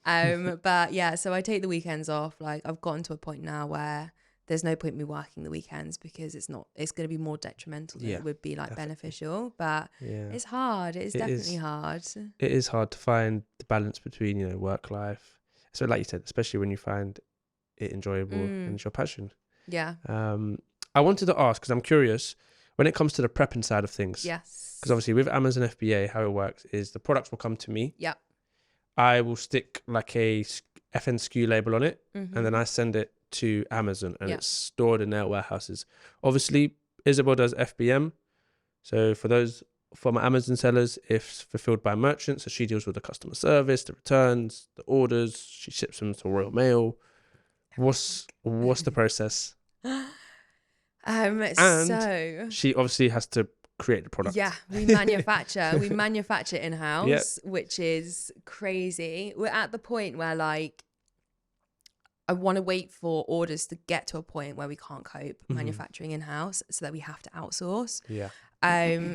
S2: But yeah, so I take the weekends off. Like I've gotten to a point now where there's no point in me working the weekends, because it's going to be more detrimental than it would be like beneficial. But it's hard. It's definitely hard.
S1: It is hard to find the balance between, you know, work life. So like you said, especially when you find it enjoyable and it's your passion.
S2: Yeah.
S1: I wanted to ask, because I'm curious, when it comes to the prepping side of things.
S2: Yes.
S1: Because obviously with Amazon FBA, how it works is the products will come to me.
S2: Yeah.
S1: I will stick like a FNSKU label on it, and then I send it to Amazon, and it's stored in their warehouses. Obviously, Isobel does FBM. So for my Amazon sellers, if fulfilled by merchants, so she deals with the customer service, the returns, the orders, she ships them to Royal Mail. What's the process? And
S2: so
S1: she obviously has to create the product.
S2: Yeah, we manufacture in-house, which is crazy. We're at the point where like I want to wait for orders to get to a point where we can't cope manufacturing in-house, so that we have to outsource.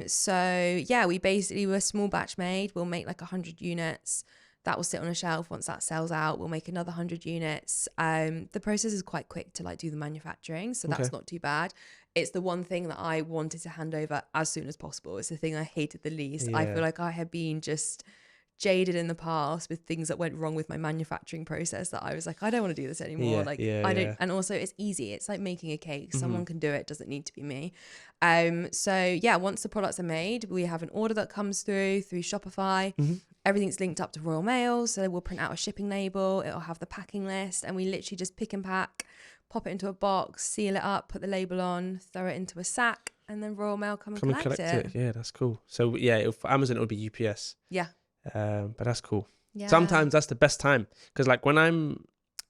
S2: So yeah, we're small batch made. We'll make like 100 units. That will sit on a shelf. Once that sells out, we'll make another 100 units. The process is quite quick to like do the manufacturing, so that's not too bad. It's the one thing that I wanted to hand over as soon as possible. It's the thing I hated the least. I feel like I had been just jaded in the past with things that went wrong with my manufacturing process, that I was like, I don't want to do this anymore. And also it's easy. It's like making a cake. Someone can do it. Doesn't need to be me. So yeah, once the products are made, we have an order that comes through Shopify. Everything's linked up to Royal Mail. So we'll print out a shipping label. It'll have the packing list, and we literally just pick and pack, pop it into a box, seal it up, put the label on, throw it into a sack, and then Royal Mail come and collect it.
S1: Yeah, that's cool. So yeah, for Amazon, it would be UPS.
S2: Yeah.
S1: But that's cool.
S2: Yeah.
S1: Sometimes that's the best time, because like when I'm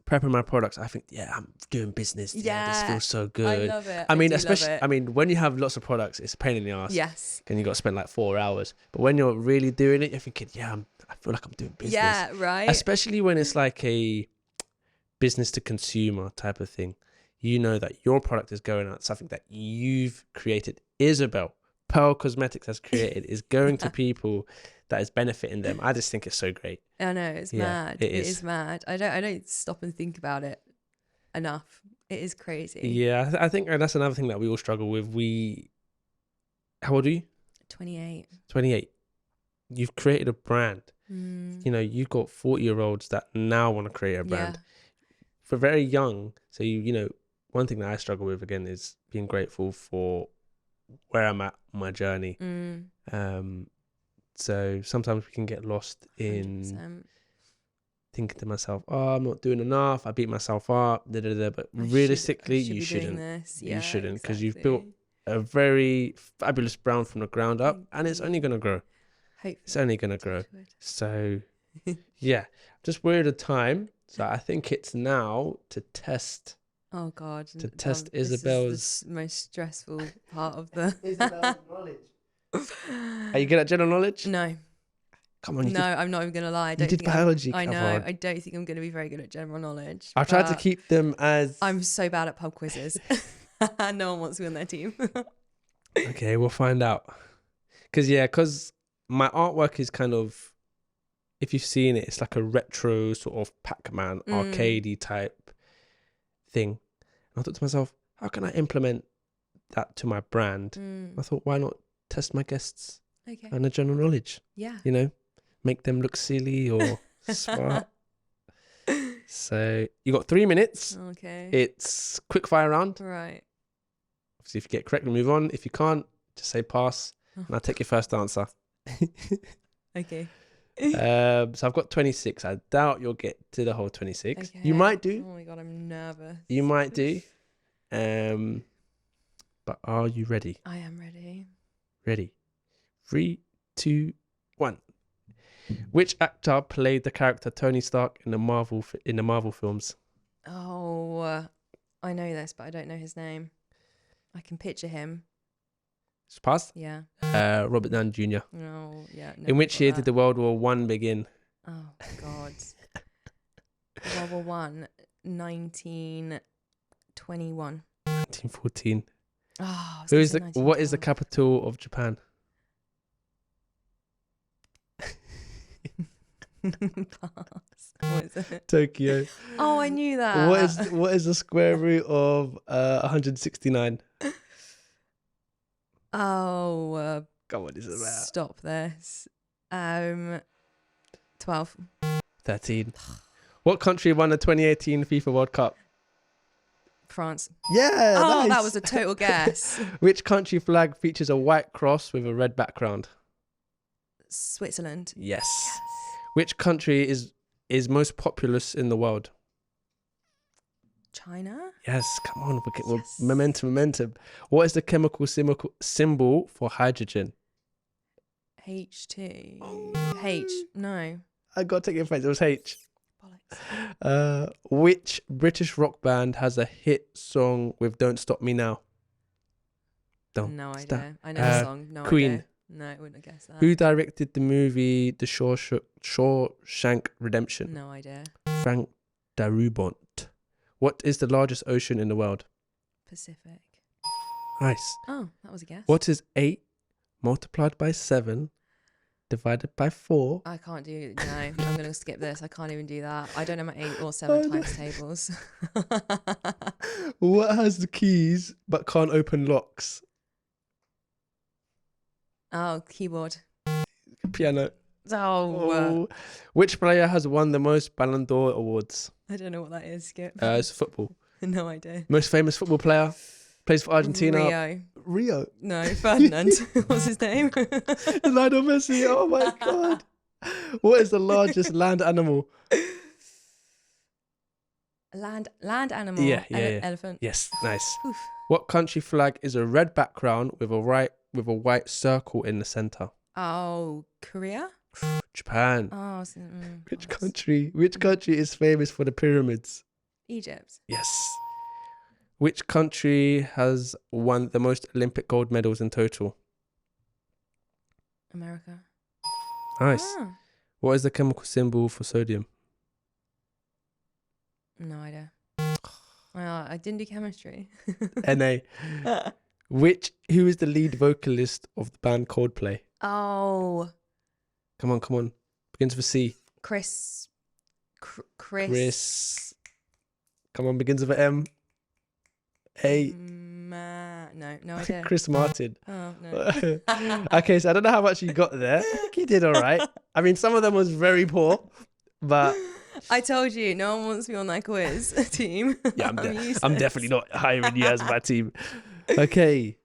S1: prepping my products, I think, yeah, I'm doing business. Yeah, this feels so good.
S2: I love it.
S1: I mean,
S2: do
S1: especially,
S2: love it.
S1: I mean, when you have lots of products, it's a pain in the ass.
S2: Yes.
S1: And you got to spend like 4 hours. But when you're really doing it, you're thinking, yeah, I feel like I'm doing business.
S2: Yeah, right.
S1: Especially when it's like a business to consumer type of thing. You know that your product is going out, something that you've created. Isobel Perl Cosmetics has created is going to people that is benefiting them. I just think it's so great.
S2: I know, it's mad.
S1: It
S2: is mad. I don't stop and think about it enough. It is crazy.
S1: Yeah, I think and that's another thing that we all struggle with. How old are you?
S2: 28.
S1: 28. You've created a brand. You know, you've got 40-year-olds that now want to create a brand. For very young. So, you know, one thing that I struggle with, again, is being grateful for where I'm at on my journey. So sometimes we can get lost in
S2: 100%.
S1: thinking to myself, oh, I'm not doing enough. I beat myself up. But realistically, you shouldn't. You shouldn't, because you've built a very fabulous brand from the ground up, and it's only going to grow.
S2: Hopefully.
S1: It's only going to grow. So, yeah, just we're at a time. So I think it's now to test.
S2: Oh God!
S1: To test
S2: this
S1: Isabel's
S2: is the most stressful part of the
S1: Isabel's knowledge. Are you good at general knowledge?
S2: No.
S1: Come on.
S2: I'm not even gonna lie.
S1: You did biology.
S2: I know. I don't think I'm gonna be very good at general knowledge.
S1: I've tried to keep them as.
S2: I'm so bad at pub quizzes. No one wants me on their team.
S1: Okay, we'll find out. Because my artwork is kind of, if you've seen it, it's like a retro sort of Pac-Man arcadey type thing. And I thought to myself, how can I implement that to my brand? I thought, why not test my guests and the general knowledge?
S2: Yeah.
S1: You know, make them look silly or smart. So you got 3 minutes.
S2: Okay.
S1: It's quick fire round.
S2: Right.
S1: Obviously, if you get correct, we move on. If you can't, just say pass, and I'll take your first answer.
S2: Okay.
S1: So I've got 26. I doubt you'll get to the whole 26.
S2: Okay.
S1: You might do.
S2: Oh my God, I'm nervous.
S1: You might do. But are you ready?
S2: I am ready.
S1: Ready. 3, 2, 1. Which actor played the character Tony Stark in the Marvel films?
S2: Oh, I know this, but I don't know his name. I can picture him.
S1: Just pass.
S2: Yeah.
S1: Robert Downey Jr.
S2: Oh, yeah.
S1: In which year did the World War One begin?
S2: Oh God. World War One, 1921.
S1: 1914.
S2: Oh,
S1: What is the capital of Japan?
S2: Pass. What is it?
S1: Tokyo.
S2: Oh, I knew that.
S1: What is the square root of 169?
S2: Oh,
S1: Come on, is it about
S2: stop this. 12.
S1: 13? What country won the 2018 FIFA World Cup?
S2: France.
S1: Yeah.
S2: Oh,
S1: nice.
S2: that was a total guess.
S1: Which country flag features a white cross with a red background?
S2: Switzerland.
S1: Yes. Which country is most populous in the world?
S2: China?
S1: Yes, come on. We're momentum. What is the chemical symbol for hydrogen?
S2: H2. H. No.
S1: I got to take your face. It was H.
S2: Bollocks.
S1: Which British rock band has a hit song with Don't Stop Me Now?
S2: No idea. I know the song. No
S1: Queen.
S2: idea. No, I wouldn't have guessed that.
S1: Who directed the movie The Shawshank Redemption?
S2: No idea.
S1: Frank Darabont. What is the largest ocean in the world?
S2: Pacific.
S1: Nice.
S2: Oh, that was a guess.
S1: What is 8 multiplied by 7 divided by 4?
S2: I can't do. No, I'm going to skip this. I can't even do that. I don't know my 8 or 7 times tables.
S1: What has the keys but can't open locks?
S2: Oh, keyboard.
S1: Piano.
S2: Oh.
S1: Which player has won the most Ballon d'Or awards?
S2: I don't know what that is, Skip.
S1: It's football.
S2: No idea.
S1: Most famous football player. Plays for Argentina.
S2: Rio.
S1: Rio.
S2: No, Ferdinand. What's his name?
S1: Lionel Messi. Oh my God. What is the largest land animal?
S2: Land animal.
S1: Yeah.
S2: Elephant.
S1: Yes, nice.
S2: Oof.
S1: What country flag is a red background with a white circle in the center?
S2: Oh, Korea?
S1: Japan.
S2: Oh, I was,
S1: Which
S2: pass.
S1: country? Which country is famous for the pyramids?
S2: Egypt.
S1: Yes. Which country has won the most Olympic gold medals in total?
S2: America.
S1: Nice.
S2: Ah,
S1: What is the chemical symbol for sodium?
S2: no idea. I didn't do chemistry.
S1: Na. Who is the lead vocalist of the band Coldplay?
S2: Oh,
S1: Come on. Begins with C.
S2: Chris.
S1: Chris. Come on, begins with M. A.
S2: No idea.
S1: Chris Martin.
S2: Oh, no.
S1: Okay, so I don't know how much you got there. You did all right. I mean, some of them was very poor, but
S2: I told you, no one wants me on that quiz team.
S1: yeah,
S2: useless.
S1: I'm definitely not hiring you as my team. Okay,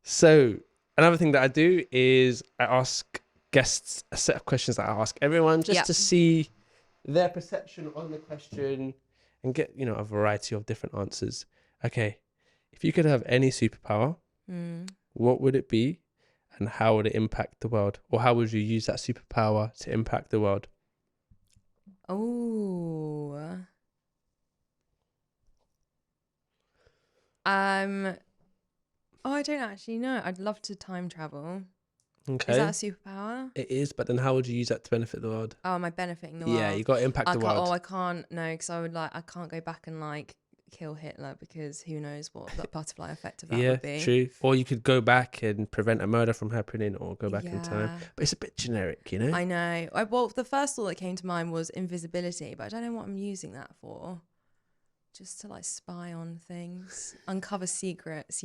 S1: so another thing that I do is I ask guests a set of questions that I ask everyone just to see their perception on the question and get, a variety of different answers. Okay, if you could have any superpower, what would it be and how would it impact the world? Or how would you use that superpower to impact the world?
S2: Oh. I don't actually know. I'd love to time travel.
S1: Okay.
S2: Is that a superpower?
S1: It is, but then how would you use that to benefit the world?
S2: Oh, am I benefiting the world?
S1: Yeah, you got to impact the world.
S2: I can't. No, because I can't go back and kill Hitler because who knows what the butterfly effect of that would be.
S1: Yeah, true. Or you could go back and prevent a murder from happening or go back in time. But it's a bit generic,
S2: I know. Well, the first thought that came to mind was invisibility, but I don't know what I'm using that for. Just to spy on things, uncover secrets,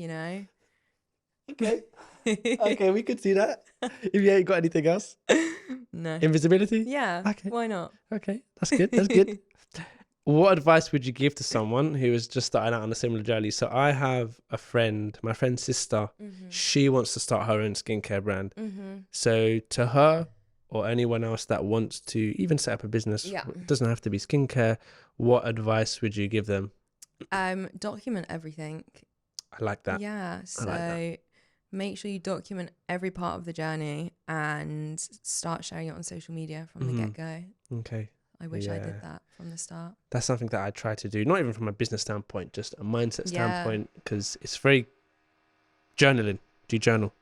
S1: Okay. Okay, we could see that. If you ain't got anything else.
S2: No.
S1: Invisibility?
S2: Yeah.
S1: Okay.
S2: Why not?
S1: Okay, that's good. That's good. What advice would you give to someone who is just starting out on a similar journey? So I have a friend, my friend's sister. She wants to start her own skincare brand. So to her or anyone else that wants to even set up a business, it doesn't have to be skincare. What advice would you give them?
S2: Document everything.
S1: I like that.
S2: Yeah. So make sure you document every part of the journey and start sharing it on social media from the get-go.
S1: Okay.
S2: I wish I did that from the start.
S1: That's something that I try to do, not even from a business standpoint, just a mindset standpoint, because it's very journaling. Do you journal?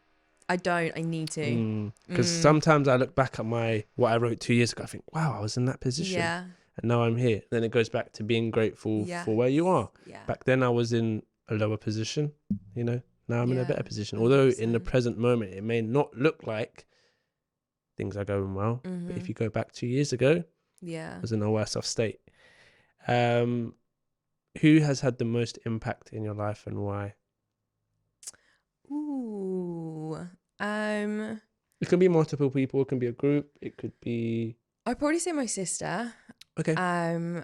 S2: I don't. I need to.
S1: Because sometimes I look back at what I wrote 2 years ago. I think, wow, I was in that position. Yeah. And now I'm here. Then it goes back to being grateful for where you are. Yeah. Back then I was in a lower position, Now I'm in a better position. 100%. Although in the present moment, it may not look like things are going well. But if you go back 2 years ago, I was in a worse off state. Who has had the most impact in your life and why?
S2: Ooh.
S1: It can be multiple people. It can be a group. It could be...
S2: I'd probably say my sister.
S1: Okay.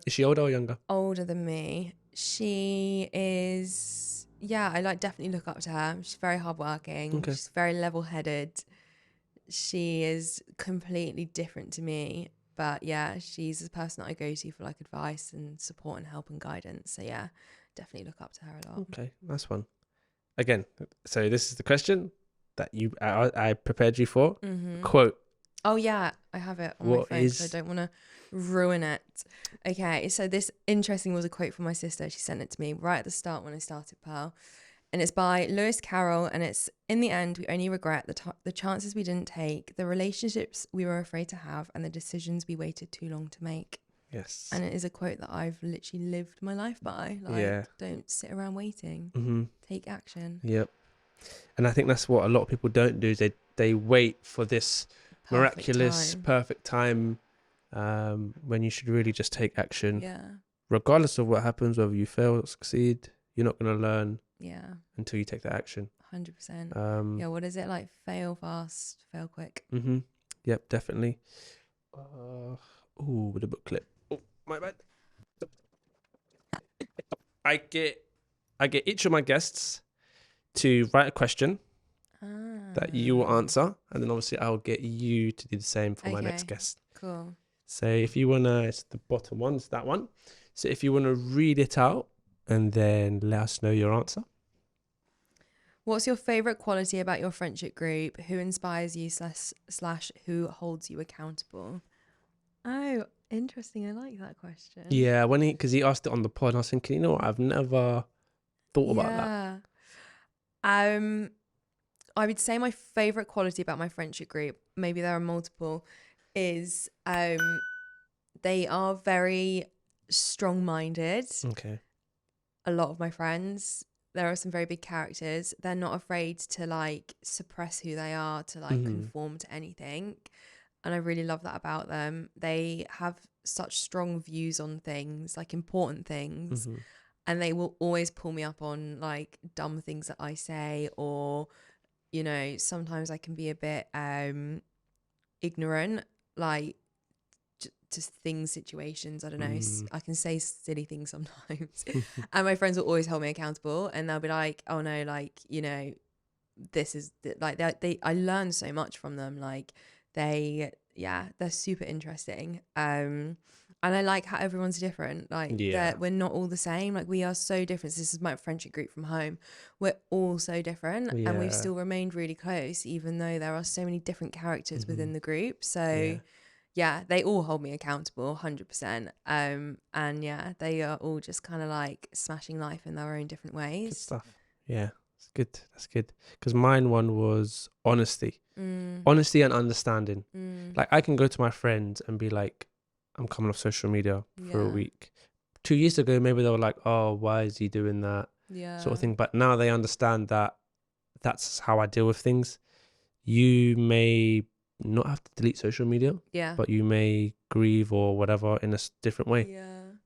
S1: Is she older or younger?
S2: Older than me. She is... Yeah, I definitely look up to her. She's very hardworking. Okay. She's very level-headed. She is completely different to me. But yeah, she's the person that I go to for advice and support and help and guidance. So yeah, definitely look up to her a lot.
S1: Okay, nice one. Again, so this is the question that I prepared you for. Quote.
S2: Oh yeah, I have it on my phone, so I don't want to ruin it. Okay, so this interesting was a quote from my sister. She sent it to me right at the start when I started Perl. And it's by Lewis Carroll, and it's, in the end, we only regret the chances we didn't take, the relationships we were afraid to have, and the decisions we waited too long to make.
S1: Yes.
S2: And it is a quote that I've literally lived my life by. Don't sit around waiting. Take action.
S1: Yep. And I think that's what a lot of people don't do, is they wait for this perfect time when you should really just take action. Yeah. Regardless of what happens, whether you fail or succeed, you're not going to learn. Yeah. Until you take that action.
S2: 100%. Yeah, what is it? Fail fast, fail quick.
S1: Yep, definitely. With a booklet. Oh, my bad. I get each of my guests to write a question that you will answer, and then obviously I'll get you to do the same for my next guest.
S2: Cool.
S1: So if you wanna, it's the bottom one, it's that one. So if you wanna read it out and then let us know your answer.
S2: What's your favorite quality about your friendship group? Who inspires you slash who holds you accountable? Oh, interesting. I like that question.
S1: Yeah, because he asked it on the pod, I was thinking, you know what, I've never thought about that.
S2: Yeah. I would say my favorite quality about my friendship group, maybe there are multiple, is they are very strong-minded.
S1: Okay.
S2: A lot of my friends, there are some very big characters. They're not afraid to like suppress who they are, to like conform to anything. And I really love that about them. They have such strong views on things, like important things. And they will always pull me up on like dumb things that I say, or, you know, sometimes I can be a bit ignorant, like to things, situations. I don't know. I can say silly things sometimes. And my friends will always hold me accountable, and they'll be like, oh no, like, you know, this is like I learn so much from them. Like they're super interesting. And I like how everyone's different. Like we're not all the same. Like we are so different. This is my friendship group from home. We're all so different, and we've still remained really close, even though there are so many different characters within the group. So yeah, they all hold me accountable 100%. And yeah, they are all just kind of like smashing life in their own different ways.
S1: Good stuff. Yeah, it's good. That's good. Because mine one was honesty. Honesty and understanding. Like I can go to my friends and be like, I'm coming off social media for a week. 2 years ago, maybe they were like, oh, why is he doing that? Sort of thing. But now they understand that that's how I deal with things. You may not have to delete social media, but you may grieve or whatever in a different way.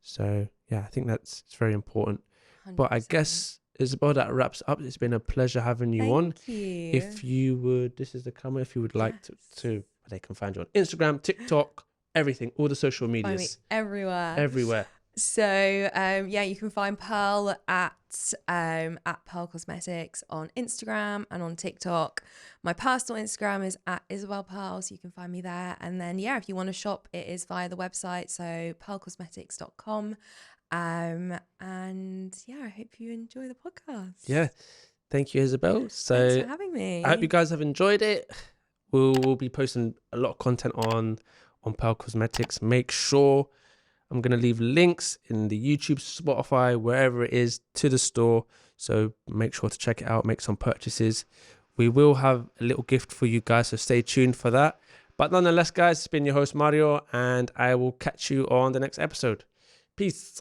S1: So yeah, I think it's very important. 100%. But I guess, Isobel, that wraps up. It's been a pleasure having you on.
S2: Thank you.
S1: If you would, this is the camera, if you would like to they can find you on Instagram, TikTok, everything, all the social medias.
S2: Find me everywhere. So you can find Perl at Perl Cosmetics on Instagram and on TikTok. My personal Instagram is at Isobel Perl, so you can find me there. And then if you want to shop, it is via the website, so perlcosmetics.com. And I hope you enjoy the podcast.
S1: Yeah, thank you, Isobel. So
S2: thanks for having me.
S1: I hope you guys have enjoyed it. We'll be posting a lot of content on Perl Cosmetics. Make sure I'm going to leave links in the YouTube, Spotify, wherever it is, to the store. So make sure to check it out, make some purchases. We will have a little gift for you guys, so stay tuned for that. But nonetheless, guys, it's been your host, Mario, and I will catch you on the next episode. Peace.